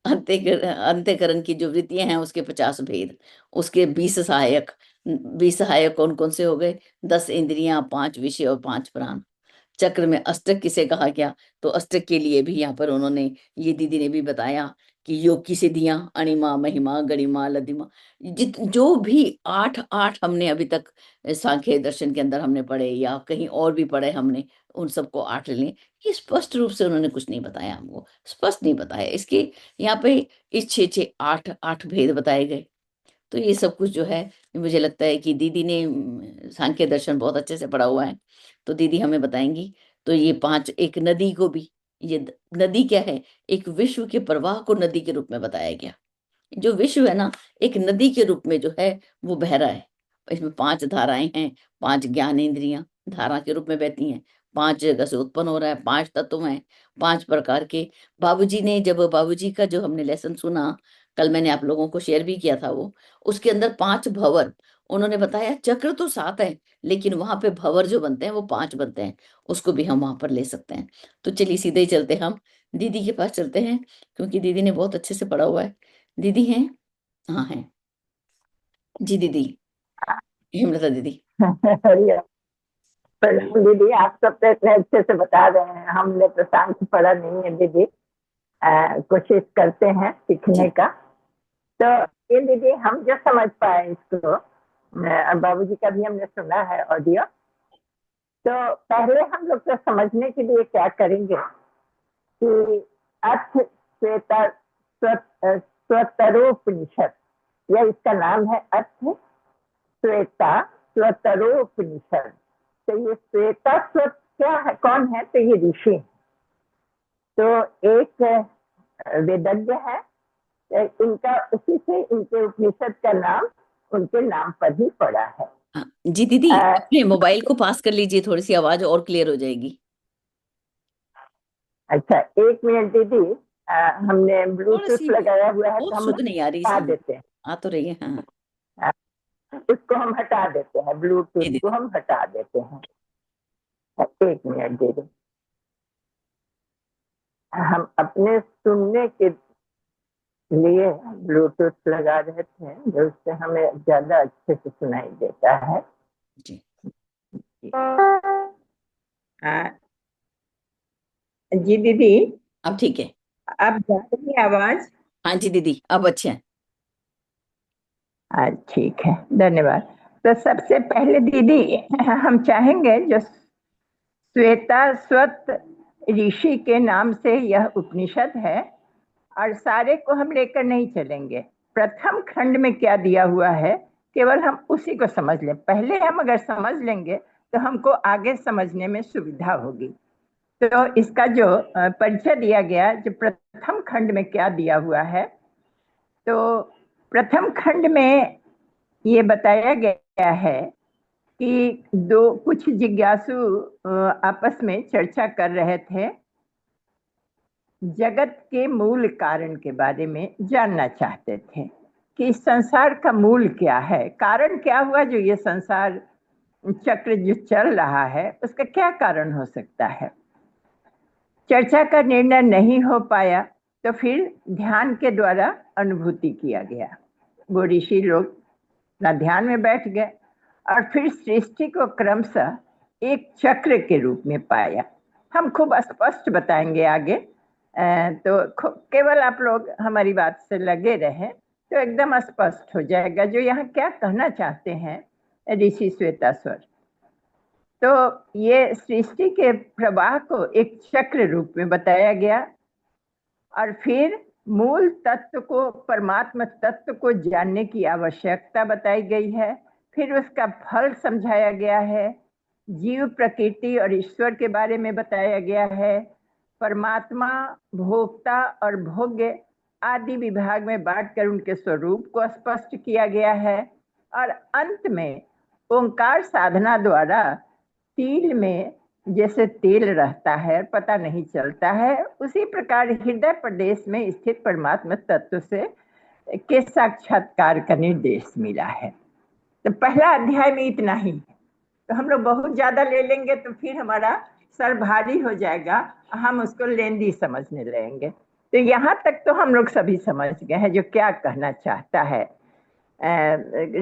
अंत्यकरण की जो वृत्तियां हैं उसके 50 भेद, उसके 20 सहायक। 20 सहायक कौन कौन से हो गए? 10 इंद्रियां, 5 विषय और 5 प्राण। चक्र में अष्टक किसे कहा गया? तो अष्टक के लिए भी यहाँ पर उन्होंने, ये दीदी ने भी बताया कि योग की सिद्धियां, अणिमा, महिमा, गरिमा, लदिमा, जित जो भी 8 हमने अभी तक सांख्य दर्शन के अंदर हमने पढ़े या कहीं और भी पढ़े हमने, उन सबको 8 ले लें। ये स्पष्ट रूप से उन्होंने कुछ नहीं बताया हमको, स्पष्ट नहीं बताया इसके। यहाँ पे इस 6 8 भेद बताए गए। तो ये सब कुछ जो है, मुझे लगता है कि दीदी ने सांख्य दर्शन बहुत अच्छे से पढ़ा हुआ है, तो दीदी हमें बताएंगी। तो ये 5, एक नदी को भी, ये नदी क्या है? एक विश्व के प्रवाह को नदी के रूप में बताया गया। जो विश्व है ना, एक नदी के रूप में जो है वो बह रहा है। इसमें 5 धाराएं हैं, 5 ज्ञानेंद्रियां धारा के रूप में बहती हैं, 5 जगह से उत्पन्न हो रहा है, 5 तत्व हैं, 5 प्रकार के। बाबूजी ने, जब बाबूजी का जो हमने लेसन सुना, कल मैंने आप लोगों को शेयर भी किया था, वो उसके अंदर 5 भंवर उन्होंने बताया। चक्र तो 7 है, लेकिन वहां पे भंवर जो बनते हैं वो 5 बनते हैं। उसको भी हम वहां पर ले सकते हैं। तो चलिए सीधे ही चलते, हम दीदी के पास चलते हैं, क्योंकि दीदी ने बहुत अच्छे से पढ़ा हुआ है। दीदी हैं? हाँ हैं जी दीदी, हेमलता दीदी। बढ़िया। प्रणाम दीदी, आप सब तो इतने अच्छे से बता रहे हैं, हमने तो सांख्य पढ़ा नहीं है दीदी। कोशिश करते हैं सीखने जी का। तो ये दीदी, हम जो समझ पाए इसको, और बाबूजी का भी हमने सुना है ऑडियो। तो पहले हम लोग तो समझने के लिए क्या करेंगे कि अर्थ श्वेता स्वतरोपनिषद, यह इसका नाम है, अर्थ श्वेता स्वतरोपनिषद। तो ये श्वेता स्वत क्या है, कौन है? तो ये ऋषि। तो एक वेदज्ञ है, इनका उसी से इनके उपनिषद का नाम उनके नाम पर ही पड़ा है। हाँ, जी दीदी, अ, अपने मोबाइल को पास कर लीजिए, थोड़ी सी आवाज और क्लियर हो जाएगी। अच्छा, एक मिनट दीदी। हमने थोड़ी ब्लूटूथ सी लगाया हुआ है, तो बहुत हम शुद्ध नहीं आ रही हटा इसमें। देते हैं। आ तो रही है, हाँ। अ, उसको हम हटा देते हैं, ब्लूटूथ जी को दीदी। हम हटा देते हैं। एक मिनट दीदी, हम अपने सुनने के लिए ब्लूटूथ लगा रहे थे, जो उससे हमें ज्यादा अच्छे से सुनाई देता है। जी हाँ जी दीदी, अब ठीक है। अब जा रही है आवाज? हाँ जी दीदी, अब अच्छे हैं। ठीक है, धन्यवाद। तो सबसे पहले दीदी, हम चाहेंगे जो श्वेताश्वत ऋषि के नाम से यह उपनिषद है, और सारे को हम लेकर नहीं चलेंगे। प्रथम खंड में क्या दिया हुआ है, केवल हम उसी को समझ लें। पहले हम अगर समझ लेंगे तो हमको आगे समझने में सुविधा होगी। तो इसका जो परिचय दिया गया, जो प्रथम खंड में क्या दिया हुआ है, तो प्रथम खंड में ये बताया गया है कि कुछ जिज्ञासु आपस में चर्चा कर रहे थे, जगत के मूल कारण के बारे में जानना चाहते थे कि इस संसार का मूल क्या है, कारण क्या हुआ जो ये संसार चक्र जो चल रहा है, उसका क्या कारण हो सकता है। चर्चा का निर्णय नहीं हो पाया, तो फिर ध्यान के द्वारा अनुभूति किया गया। वो ऋषि लोग ना ध्यान में बैठ गए, और फिर सृष्टि को क्रमशः एक चक्र के रूप में पाया। हम खूब स्पष्ट बताएंगे आगे, तो केवल आप लोग हमारी बात से लगे रहें तो एकदम स्पष्ट हो जाएगा जो यहाँ क्या कहना चाहते हैं ऋषि श्वेताश्वर। तो ये सृष्टि के प्रवाह को एक चक्र रूप में बताया गया, और फिर मूल तत्व को, परमात्मा तत्व को जानने की आवश्यकता बताई गई है। फिर उसका फल समझाया गया है, जीव, प्रकृति और ईश्वर के बारे में बताया गया है, परमात्मा, भोक्ता और भोग्य आदि विभाग में बांटकर उनके स्वरूप को स्पष्ट किया गया है, और अंत में ओंकार साधना द्वारा तिल में जैसे तेल रहता है पता नहीं चलता है, उसी प्रकार हृदय प्रदेश में स्थित परमात्मा तत्व से के साक्षात्कार का निर्देश मिला है। तो पहला अध्याय में इतना ही। तो हम लोग बहुत ज्यादा ले लेंगे तो फिर हमारा सर भारी हो जाएगा, हम उसको लेंदी समझने लगेंगे। तो यहाँ तक तो हम लोग सभी समझ गए हैं जो क्या कहना चाहता है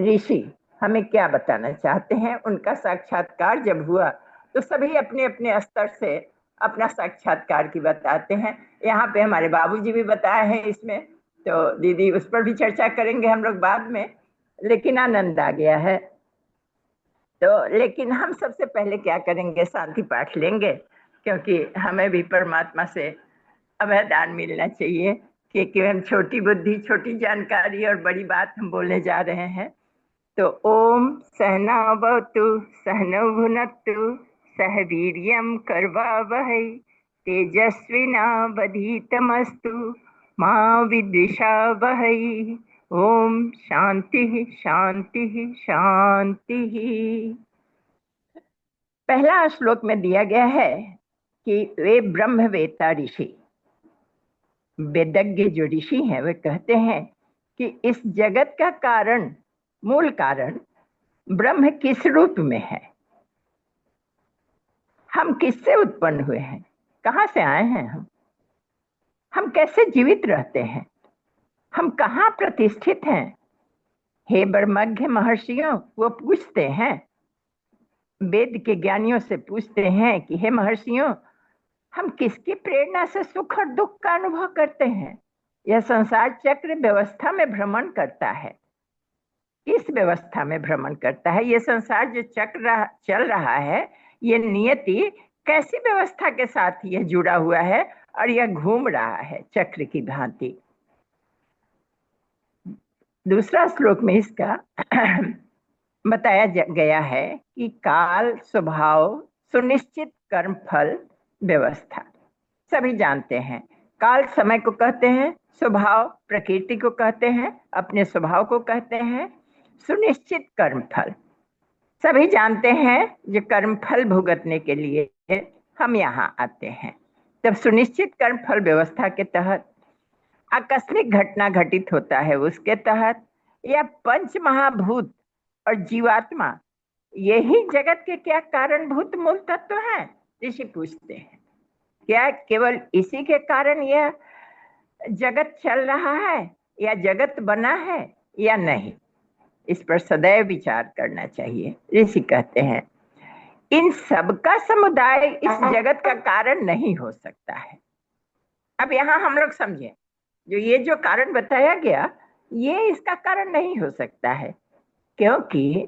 ऋषि, हमें क्या बताना चाहते हैं। उनका साक्षात्कार जब हुआ तो सभी अपने अपने स्तर से अपना साक्षात्कार की बताते हैं। यहाँ पे हमारे बाबूजी भी बताए हैं इसमें, तो दीदी उस पर भी चर्चा करेंगे हम लोग बाद में, लेकिन आनंद आ गया है। तो लेकिन हम सबसे पहले क्या करेंगे, शांति पाठ लेंगे, क्योंकि हमें भी परमात्मा से अभयदान मिलना चाहिए कि हम छोटी बुद्धि छोटी जानकारी और बड़ी बात हम बोलने जा रहे हैं। तो ओम सहनावतु सहनौ भुनक्तु सह वीर्यं करवावहै तेजस्विनावधीतमस्तु मा विद्विषावहै। ओम शांति शांति शांति। पहला श्लोक में दिया गया है कि वे ब्रह्मवेत्ता ऋषि, वेदज्ञ जो ऋषि हैं, वे कहते हैं कि इस जगत का कारण, मूल कारण ब्रह्म किस रूप में है, हम किससे उत्पन्न हुए हैं, कहाँ से आए हैं, हम कैसे जीवित रहते हैं, हम कहाँ प्रतिष्ठित हैं। हे ब्रह्मज्ञ महर्षियों, वो पूछते हैं, वेद के ज्ञानियों से पूछते हैं कि हे महर्षियों, हम किसकी प्रेरणा से सुख और दुख का अनुभव करते हैं। यह संसार चक्र व्यवस्था में भ्रमण करता है, किस व्यवस्था में भ्रमण करता है। यह संसार जो चक्र चल रहा है, ये नियति कैसी व्यवस्था के साथ यह जुड़ा हुआ है और यह घूम रहा है चक्र की भांति। दूसरा श्लोक में इसका बताया गया है कि काल स्वभाव सुनिश्चित कर्म फल व्यवस्था। सभी जानते हैं काल समय को कहते हैं, स्वभाव प्रकृति को कहते हैं, अपने स्वभाव को कहते हैं, सुनिश्चित कर्म फल। सभी जानते हैं जो कर्म फल भुगतने के लिए हम यहाँ आते हैं। तब सुनिश्चित कर्म फल व्यवस्था के तहत आकस्मिक घटना घटित होता है, उसके तहत या पंच महाभूत और जीवात्मा, यही जगत के क्या कारणभूत मूल तत्व हैं, ऋषि पूछते हैं। क्या केवल इसी के कारण यह जगत चल रहा है या जगत बना है या नहीं, इस पर सदैव विचार करना चाहिए। ऋषि कहते हैं इन सब का समुदाय इस जगत का कारण नहीं हो सकता है। अब यहाँ हम लोग समझें, जो ये जो कारण बताया गया, ये इसका कारण नहीं हो सकता है, क्योंकि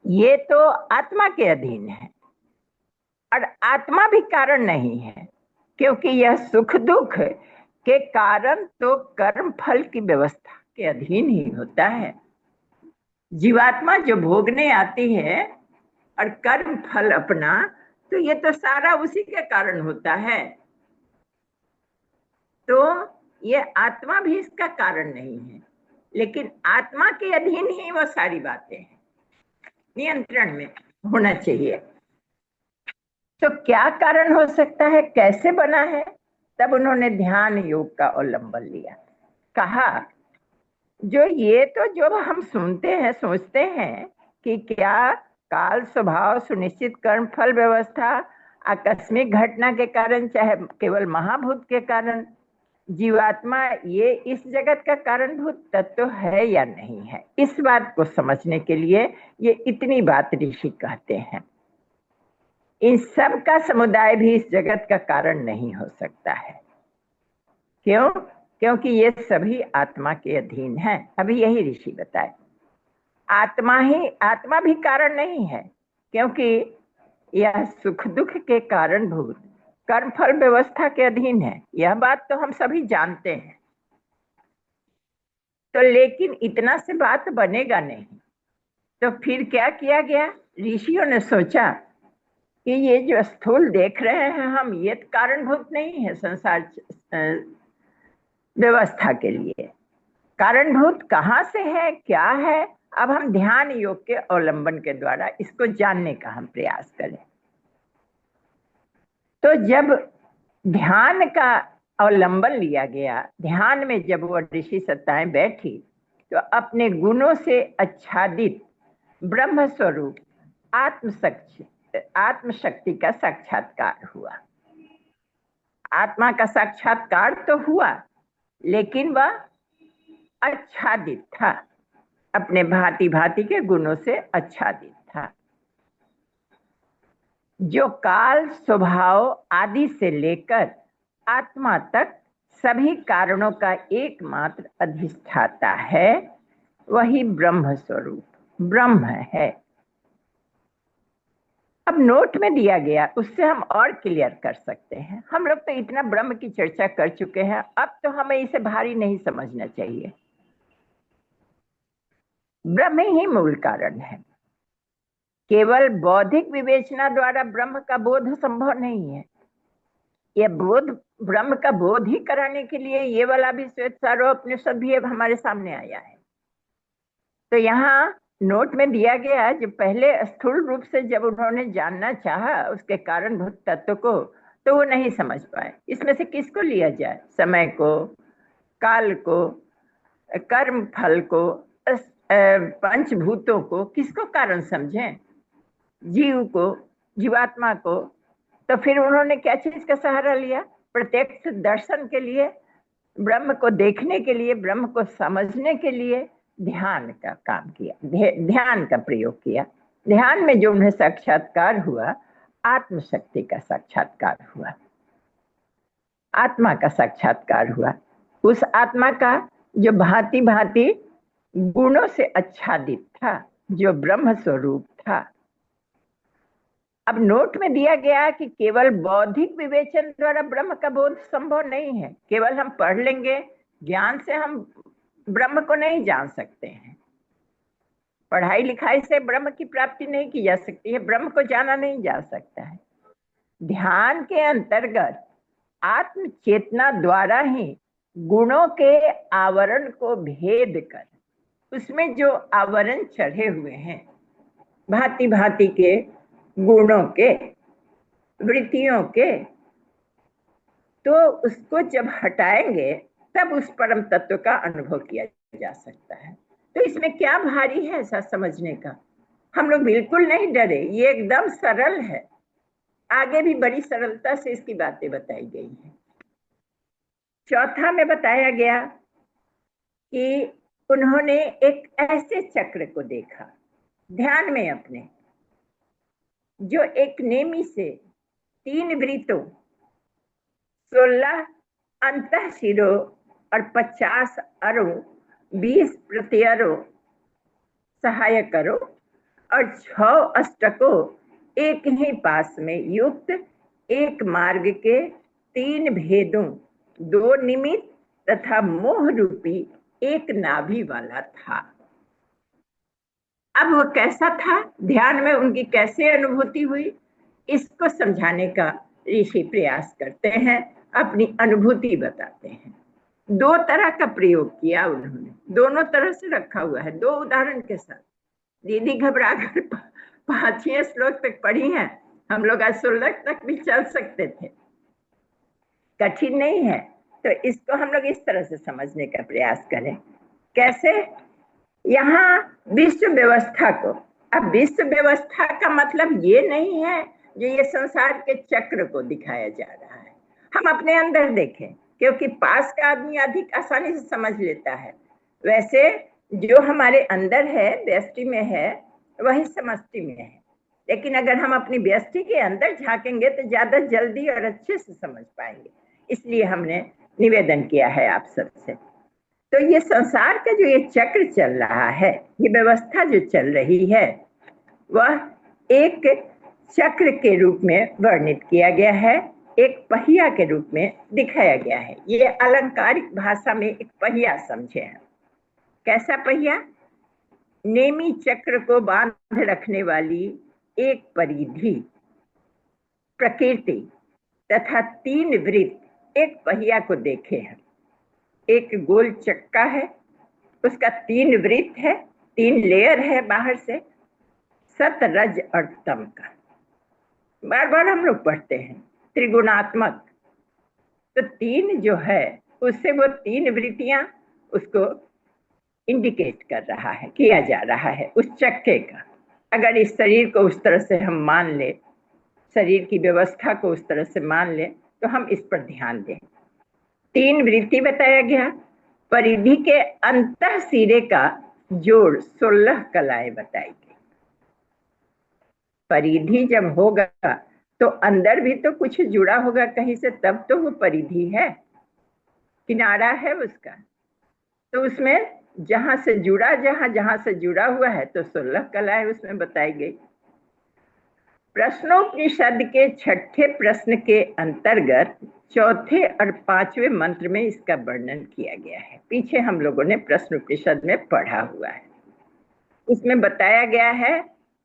ये तो आत्मा के अधीन है और आत्मा भी कारण नहीं है, क्योंकि यह सुख दुख के कारण तो कर्म फल की व्यवस्था के अधीन ही होता है। जीवात्मा जो भोगने आती है और कर्म फल अपना, तो ये तो सारा उसी के कारण होता है। तो ये आत्मा भी इसका कारण नहीं है, लेकिन आत्मा के अधीन ही वो सारी बातें हैं, नियंत्रण में होना चाहिए। तो क्या कारण हो सकता है, कैसे बना है? तब उन्होंने ध्यान योग का अवलंबन लिया। कहा जो ये तो जो हम सुनते हैं, सोचते हैं कि क्या काल स्वभाव सुनिश्चित कर्म फल व्यवस्था आकस्मिक घटना के कारण, चाहे केवल महाभूत के कारण, जीवात्मा ये इस जगत का कारणभूत तत्व है या नहीं है, इस बात को समझने के लिए ये इतनी बात ऋषि कहते हैं। इन सब का समुदाय भी इस जगत का कारण नहीं हो सकता है। क्यों? क्योंकि ये सभी आत्मा के अधीन है। अभी यही ऋषि बताए, आत्मा भी कारण नहीं है, क्योंकि यह सुख दुख के कारणभूत कर्म फल व्यवस्था के अधीन है। यह बात तो हम सभी जानते हैं। तो लेकिन इतना से बात बनेगा नहीं, तो फिर क्या किया गया? ऋषियों ने सोचा कि ये जो स्थूल देख रहे हैं हम, ये कारणभूत नहीं है संसार व्यवस्था के लिए। कारणभूत कहाँ से है, क्या है, अब हम ध्यान योग के अवलंबन के द्वारा इसको जानने का हम प्रयास करें। तो जब ध्यान का अवलंबन लिया गया, ध्यान में जब वो ऋषि सत्ताएं बैठी, तो अपने गुणों से आच्छादित ब्रह्म स्वरूप आत्मशक्ति का साक्षात्कार हुआ। आत्मा का साक्षात्कार तो हुआ, लेकिन वह आच्छादित था, अपने भांति भांति के गुणों से आच्छादित था। जो काल, स्वभाव आदि से लेकर आत्मा तक सभी कारणों का एकमात्र अधिष्ठाता है, वही ब्रह्म स्वरूप ब्रह्म है। अब नोट में दिया गया, उससे हम और क्लियर कर सकते हैं। हम लोग तो इतना ब्रह्म की चर्चा कर चुके हैं, अब तो हमें इसे भारी नहीं समझना चाहिए। ब्रह्म ही मूल कारण है। केवल बौद्धिक विवेचना द्वारा ब्रह्म का बोध संभव नहीं है। यह बोध, ब्रह्म का बोध ही कराने के लिए ये वाला भी श्वेतसारोपनिषद भी अब हमारे सामने आया है। तो यहाँ नोट में दिया गया, जो पहले स्थूल रूप से जब उन्होंने जानना चाहा उसके कारणभूत तत्व को, तो वो नहीं समझ पाए। इसमें से किसको लिया जाए, समय को, काल को, कर्म फल को, पंचभूतों को, किसको कारण समझें, जीव को, जीवात्मा को? तो फिर उन्होंने क्या चीज का सहारा लिया? प्रत्यक्ष दर्शन के लिए, ब्रह्म को देखने के लिए, ब्रह्म को समझने के लिए ध्यान का काम किया, ध्यान का प्रयोग किया। ध्यान में जो उन्हें साक्षात्कार हुआ, आत्मशक्ति का साक्षात्कार हुआ, आत्मा का साक्षात्कार हुआ। उस आत्मा का जो भांति भांति गुणों से आच्छादित था, जो ब्रह्म स्वरूप था। अब नोट में दिया गया कि केवल बौद्धिक विवेचन द्वारा ब्रह्म का बोध संभव नहीं है। केवल हम पढ़ लेंगे, ज्ञान से हम ब्रह्म को नहीं जान सकते हैं। पढ़ाई लिखाई से ब्रह्म की प्राप्ति नहीं की जा सकती है, ब्रह्म को जाना नहीं जा सकता है। ध्यान के अंतर्गत आत्म चेतना द्वारा ही गुणों के आवरण को भेद कर, उसमें जो आवरण चढ़े हुए हैं, भांति भांति के गुणों के, वृत्तियों के, तो उसको जब हटाएंगे तब उस परम तत्व का अनुभव किया जा सकता है। तो इसमें क्या भारी है ऐसा समझने का? हम लोग बिल्कुल नहीं डरे, ये एकदम सरल है। आगे भी बड़ी सरलता से इसकी बातें बताई गई हैं। चौथा में बताया गया कि उन्होंने एक ऐसे चक्र को देखा ध्यान में अपने, जो एक नेमी से 3 वृत्तों, 16 अंतःशिरो और 50 अरो, 20 प्रत्यरो, सहायकरो और 6 अष्टको एक ही पास में युक्त एक मार्ग के 3 भेदों, 2 निमित्त तथा मोह रूपी एक नाभि वाला था। अब वो कैसा था, ध्यान में उनकी कैसे अनुभूति हुई, इसको समझाने का ऋषि प्रयास करते हैं, अपनी अनुभूति बताते हैं। 2 तरह का प्रयोग किया उन्होंने, दोनों तरह से रखा हुआ है, 2 उदाहरण के साथ। दीदी घबरा कर 5 श्लोक तक पढ़ी हैं, हम लोग आज 16 तक भी चल सकते थे, कठिन नहीं है। तो इसको हम लोग इस तरह से समझने का प्रयास करें। कैसे? यहाँ विश्व व्यवस्था को, अब विश्व व्यवस्था का मतलब ये नहीं है जो ये संसार के चक्र को दिखाया जा रहा है। हम अपने अंदर देखें, क्योंकि पास का आदमी अधिक आसानी से समझ लेता है। वैसे जो हमारे अंदर है, व्यष्टि में है, वही समष्टि में है। लेकिन अगर हम अपनी व्यष्टि के अंदर झांकेंगे तो ज्यादा जल्दी और अच्छे से समझ पाएंगे। इसलिए हमने निवेदन किया है आप सबसे। तो ये संसार का जो ये चक्र चल रहा है, ये व्यवस्था जो चल रही है, वह एक चक्र के रूप में वर्णित किया गया है, एक पहिया के रूप में दिखाया गया है। ये अलंकारिक भाषा में एक पहिया समझे हैं। कैसा पहिया? नेमी चक्र को बांध रखने वाली एक परिधि, प्रकृति तथा 3 वृत्त एक पहिया को देखे हैं। एक गोल चक्का है, उसका 3 वृत्त है, 3 लेयर है बाहर से, सत रज और तम का। बार बार हम लोग पढ़ते हैं त्रिगुणात्मक। तो 3 जो है उससे वो 3 वृत्तियां उसको इंडिकेट कर रहा है, किया जा रहा है उस चक्के का। अगर इस शरीर को उस तरह से हम मान ले, शरीर की व्यवस्था को उस तरह से मान ले, तो हम इस पर ध्यान दें। 3 वृत्ति बताया गया। परिधि के अंतः सिरे का जोड़ 16 कलाएं बताई गई। परिधि जब होगा तो अंदर भी तो कुछ जुड़ा होगा कहीं से, तब तो वो परिधि है, किनारा है उसका। तो उसमें जहां से जुड़ा, जहां से जुड़ा हुआ है, तो 16 कलाएं उसमें बताई गई। प्रश्नोपनिषद के 6ठे प्रश्न के अंतर्गत 4थे और 5वें मंत्र में इसका वर्णन किया गया है। पीछे हम लोगों ने प्रश्नोपनिषद में पढ़ा हुआ है। इसमें बताया गया है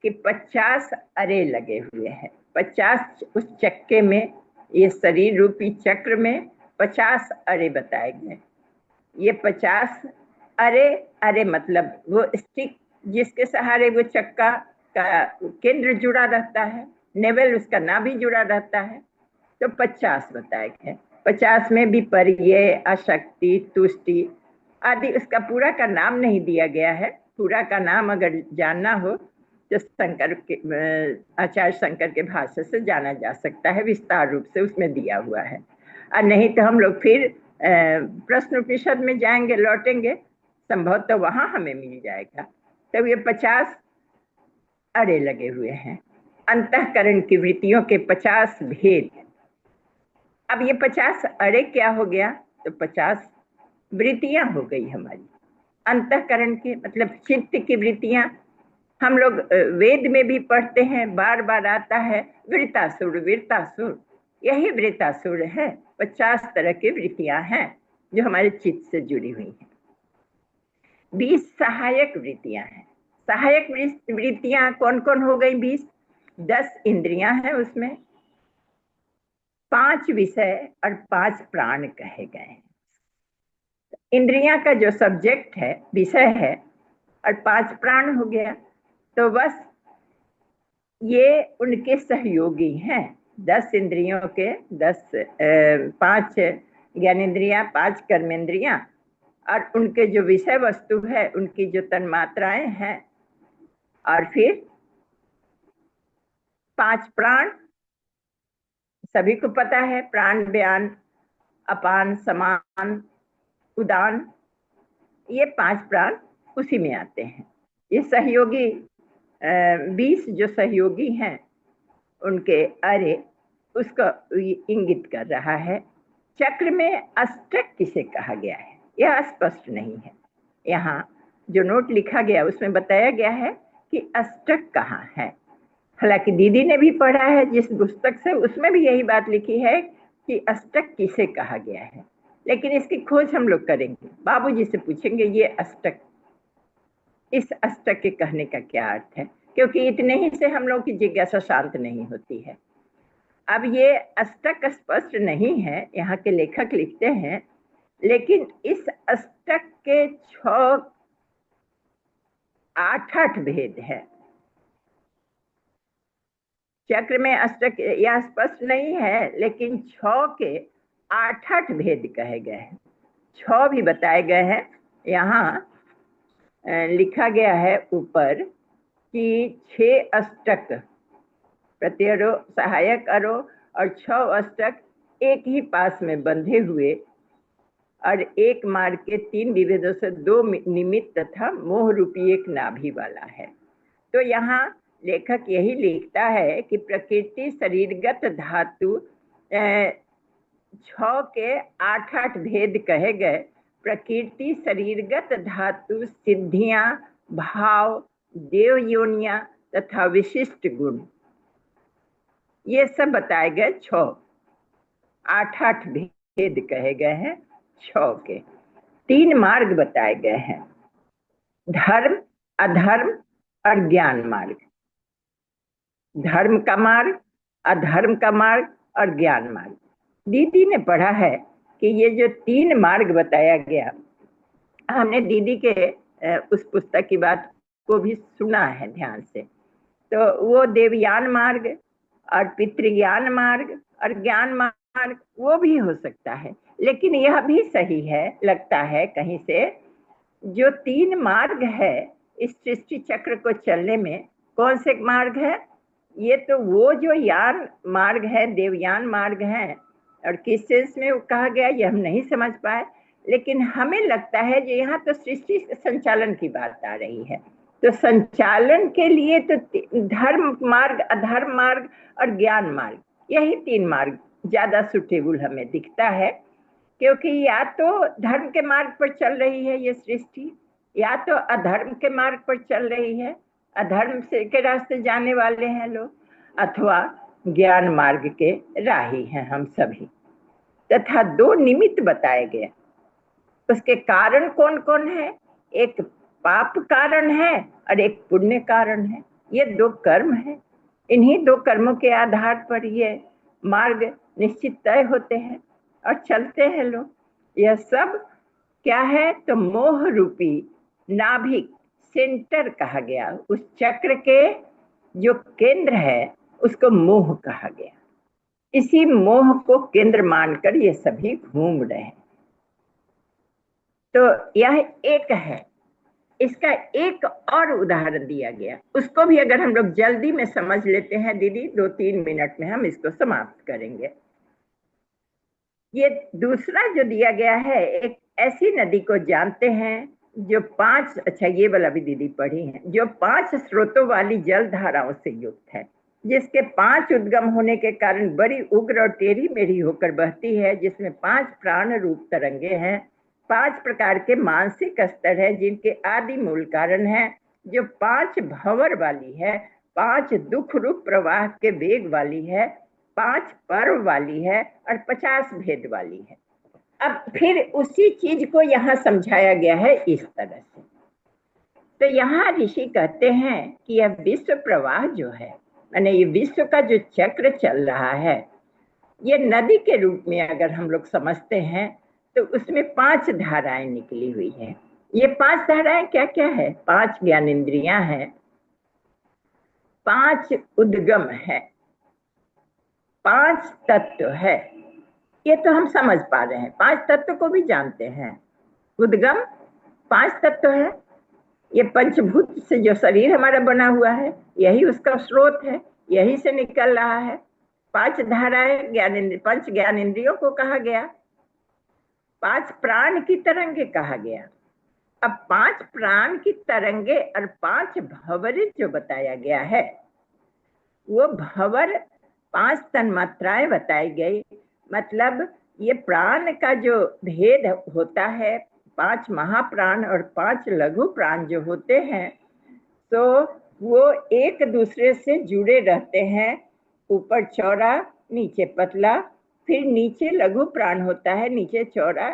कि 50 अरे लगे हुए हैं। 50 उस चक्के में, ये शरीर रूपी चक्र में 50 अरे बताए गए। ये 50 अरे मतलब वो स्टिक जिसके सहारे वो चक्का का केंद्र जुड़ा रहता है, नेवल उसका नाभि जुड़ा रहता है, तो 50 बताए गए। 50 में भी पर्याय, अशक्ति, तुष्टि आदि, उसका पूरा का नाम नहीं दिया गया है। पूरा का नाम अगर जानना हो तो शंकर के, आचार्य शंकर के भाष्य से जाना जा सकता है, विस्तार रूप से उसमें दिया हुआ है। और नहीं तो हम लोग फिर प्रश्नोपनिषद में जाएंगे, लौटेंगे, संभव तो वहां हमें मिल जाएगा। तब ये 50 अरे लगे हुए हैं। अंतःकरण की वृत्तियों के 50 भेद। अब ये 50 अरे क्या हो गया? तो 50 वृत्तियां हो गई हमारी अंतःकरण की, मतलब चित्त की वृत्तियां। हम लोग वेद में भी पढ़ते हैं, बार बार आता है वृत्तासुर वृत्तासुर। यही वृत्तासुर है। 50 तरह की वृत्तियां हैं जो हमारे चित्त से जुड़ी हुई हैं। 20 सहायक वृत्तियां हैं। सहायक वृत्तियां कौन कौन हो गई? 20। 10 इंद्रियां हैं उसमें, 5 विषय और 5 प्राण कहे गए हैं। इंद्रियां का जो सब्जेक्ट है, विषय है, और 5 प्राण हो गया। तो बस ये उनके सहयोगी हैं। 10 इंद्रियों के 5 ज्ञानेंद्रियां, 5 कर्मेंद्रियां, और उनके जो विषय वस्तु है, उनकी जो तन्मात्राएं हैं, और फिर 5 प्राण। सभी को पता है, प्राण, व्यान, अपान, समान, उदान, ये 5 प्राण उसी में आते हैं। ये सहयोगी 20 जो सहयोगी हैं उनके अरे उसको इंगित कर रहा है। चक्र में अष्टक किसे कहा गया है यह स्पष्ट नहीं है। यहाँ जो नोट लिखा गया उसमें बताया गया है कि अष्टक कहाँ है। हालांकि दीदी ने भी पढ़ा है जिस पुस्तक से, उसमें भी यही बात लिखी है कि अष्टक किसे कहा गया है, लेकिन इसकी खोज हम लोग करेंगे। बाबूजी से पूछेंगे ये अष्टक, इस अष्टक के कहने का क्या अर्थ है, क्योंकि इतने ही से हम लोग की जिज्ञासा शांत नहीं होती है। अब ये अष्टक स्पष्ट नहीं है, यहाँ के लेखक लिखते हैं, लेकिन इस अष्टक के 8 भेद है। चक्र में अष्टक यह स्पष्ट नहीं है, लेकिन 6 के 8 भेद कहे गए हैं। 6 भी बताए गए हैं। यहाँ लिखा गया है ऊपर कि 6 अष्टक, प्रत्यरो, सहायक अरो और 6 अष्टक एक ही पास में बंधे हुए और एक मार्ग के 3 विभेदों से 2 निमित्त तथा मोह रूपी एक नाभि वाला है। तो यहाँ लेखक यही लिखता है कि प्रकृति शरीरगत धातु 6 के 8 भेद कहे गए। प्रकृति शरीरगत धातु, सिद्धियां, भाव, देव योनियां तथा विशिष्ट गुण, ये सब बताए गए। 8 भेद कहे गए हैं। 6 के 3 मार्ग बताए गए हैं, धर्म, अधर्म और ज्ञान मार्ग। धर्म का मार्ग, अधर्म का मार्ग और ज्ञान मार्ग। दीदी ने पढ़ा है कि ये जो 3 मार्ग बताया गया, हमने दीदी के उस पुस्तक की बात को भी सुना है ध्यान से। तो वो देवयान मार्ग और पितृज्ञान मार्ग और ज्ञान मार्ग वो भी हो सकता है, लेकिन यह भी सही है लगता है कहीं से, जो 3 मार्ग है इस सृष्टि चक्र को चलने में, कौन से मार्ग है? ये तो वो जो यान मार्ग है, देवयान मार्ग है, और किस सेंस में वो कहा गया ये हम नहीं समझ पाए, लेकिन हमें लगता है कि यहाँ तो सृष्टि संचालन की बात आ रही है। तो संचालन के लिए तो धर्म मार्ग, अधर्म मार्ग और ज्ञान मार्ग, यही 3 मार्ग ज्यादा सुटेबल हमें दिखता है, क्योंकि या तो धर्म के मार्ग पर चल रही है ये सृष्टि, या तो अधर्म के मार्ग पर चल रही है, अधर्म से के रास्ते जाने वाले हैं लोग, अथवा ज्ञान मार्ग के राही हैं हम सभी। तथा 2 निमित्त बताए गए, उसके कारण कौन कौन है? एक पाप कारण है और एक पुण्य कारण है। ये 2 कर्म है, इन्हीं 2 कर्मों के आधार पर ये मार्ग निश्चित तय होते हैं और चलते हैं लोग। यह सब क्या है? तो मोह रूपी नाभिक, सेंटर कहा गया, उस चक्र के जो केंद्र है उसको मोह कहा गया। इसी मोह को केंद्र मानकर ये सभी घूम रहे हैं। तो यह एक है। इसका एक और उदाहरण दिया गया, उसको भी अगर हम लोग जल्दी में समझ लेते हैं दीदी, 2-3 मिनट में हम इसको समाप्त करेंगे। ये दूसरा जो दिया गया है, एक ऐसी नदी को जानते हैं जो 5, अच्छा ये वाला भी दीदी पढ़ी है, जो 5 स्रोतों वाली जल धाराओं से युक्त है, जिसके 5 उद्गम होने के कारण बड़ी उग्र और टेढ़ी मेढ़ी होकर बहती है, जिसमें 5 प्राण रूप तरंगे हैं, 5 प्रकार के मानसिक स्तर है जिनके आदि मूल कारण है, जो 5 भंवर वाली है, 5 दुख रूप प्रवाह के वेग वाली है, 5 पर्व वाली है और 50 भेद वाली है। अब फिर उसी चीज को यहाँ समझाया गया है इस तरह से। तो यहाँ ऋषि कहते हैं कि यह विश्व प्रवाह जो है, माने ये विश्व का जो चक्र चल रहा है, ये नदी के रूप में अगर हम लोग समझते हैं तो उसमें 5 धाराएं निकली हुई है। ये 5 धाराएं क्या क्या है? 5 ज्ञानेंद्रियां हैं, 5 उद्गम है, 5 तत्व है। ये तो हम समझ पा रहे हैं, 5 तत्व को भी जानते हैं। उद्गम 5 तत्व है, ये पंचभूत से जो शरीर हमारा बना हुआ है यही उसका स्रोत है, यही से निकल रहा है। 5 धाराएं ज्ञानेंद्रिय, 5 ज्ञानेंद्रियों को कहा गया, 5 प्राण की तरंगे कहा गया। अब 5 प्राण की तरंगे और 5 भंवर जो बताया गया है, वो भंवर 5 तन्मात्राएं बताई गई। मतलब ये प्राण का जो भेद होता है, 5 महाप्राण और 5 लघु प्राण जो होते हैं, तो वो एक दूसरे से जुड़े रहते हैं। ऊपर चौड़ा, नीचे पतला, फिर नीचे लघु प्राण होता है, नीचे चौड़ा,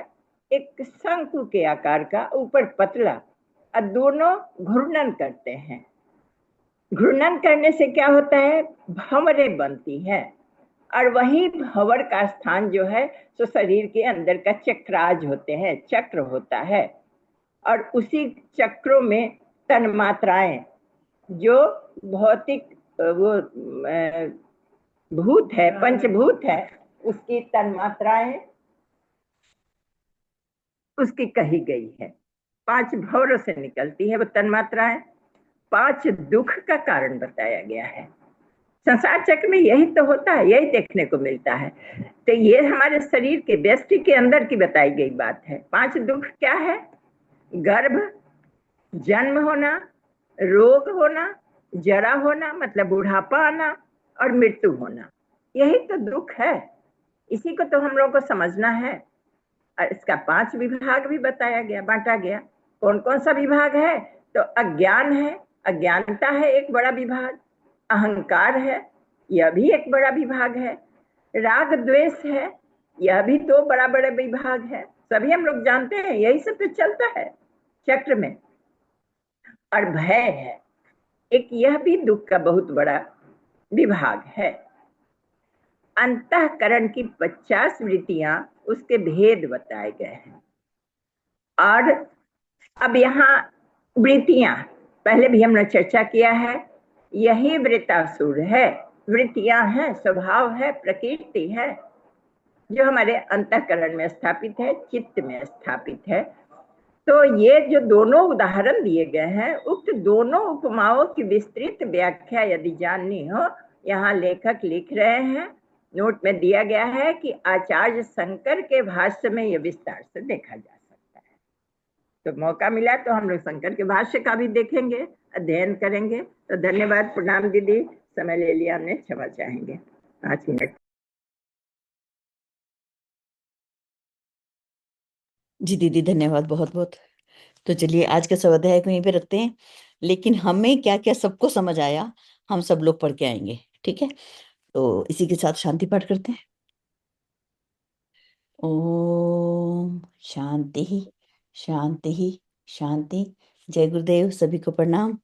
एक शंकु के आकार का, ऊपर पतला, और दोनों घूर्णन करते हैं। घूर्णन करने से क्या होता है? भंवरें बनती हैं, और वही भंवर का स्थान जो है तो शरीर के अंदर का चक्राज होते हैं, चक्र होता है, और उसी चक्रों में तन्मात्राएं, जो भौतिक वो भूत है, पंचभूत है, उसकी तन्मात्राएं उसकी कही गई है। 5 भंवरों से निकलती है वो तन्मात्राएं। 5 दुख का कारण बताया गया है। संसार चक्र में यही तो होता है, यही देखने को मिलता है। तो ये हमारे शरीर के व्यष्टि के अंदर की बताई गई बात है। 5 दुख क्या है? गर्भ, जन्म होना, रोग होना, जरा होना मतलब बुढ़ापा आना, और मृत्यु होना, यही तो दुख है। इसी को तो हम लोगों को समझना है। और इसका 5 विभाग भी बताया गया, बांटा गया। कौन कौन सा विभाग है? तो अज्ञान है, अज्ञानता है एक बड़ा विभाग, अहंकार है, यह भी एक बड़ा विभाग है, राग द्वेष है, यह भी 2 बड़ा बड़े विभाग है। सभी हम लोग जानते हैं, यही सब तो चलता है चक्र में। और भय है एक, यह भी दुख का बहुत बड़ा विभाग है। अंतःकरण की 50 वृत्तियां, उसके भेद बताए गए हैं। और अब यहाँ वृत्तियां, पहले भी हमने चर्चा किया है, यही वृत्तासुर है। वृत्तियां हैं, स्वभाव है, प्रकृति है, जो हमारे अंतःकरण में स्थापित है, चित्त में स्थापित है। तो ये जो दोनों उदाहरण दिए गए हैं, उक्त दोनों उपमाओं की विस्तृत व्याख्या यदि जाननी हो, यहाँ लेखक लिख रहे हैं, नोट में दिया गया है कि आचार्य शंकर के भाष्य में यह विस्तार से देखा जा सकता है। तो मौका मिला तो हम लोग शंकर के भाष्य का भी देखेंगे, अध्ययन करेंगे। तो धन्यवाद, प्रणाम दीदी, समय ले लिया हमने, क्षमा चाहेंगे 5 मिनट। जी दीदी, धन्यवाद बहुत बहुत। तो चलिए आज का स्वाध्याय को यहीं पे रखते हैं, लेकिन हमें क्या क्या सबको समझ आया हम सब लोग पढ़ के आएंगे, ठीक है? तो इसी के साथ शांति पाठ करते हैं। ओम शांति शांति शांति। जय गुरुदेव, सभी को प्रणाम।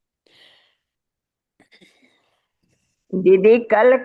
दीदी कल का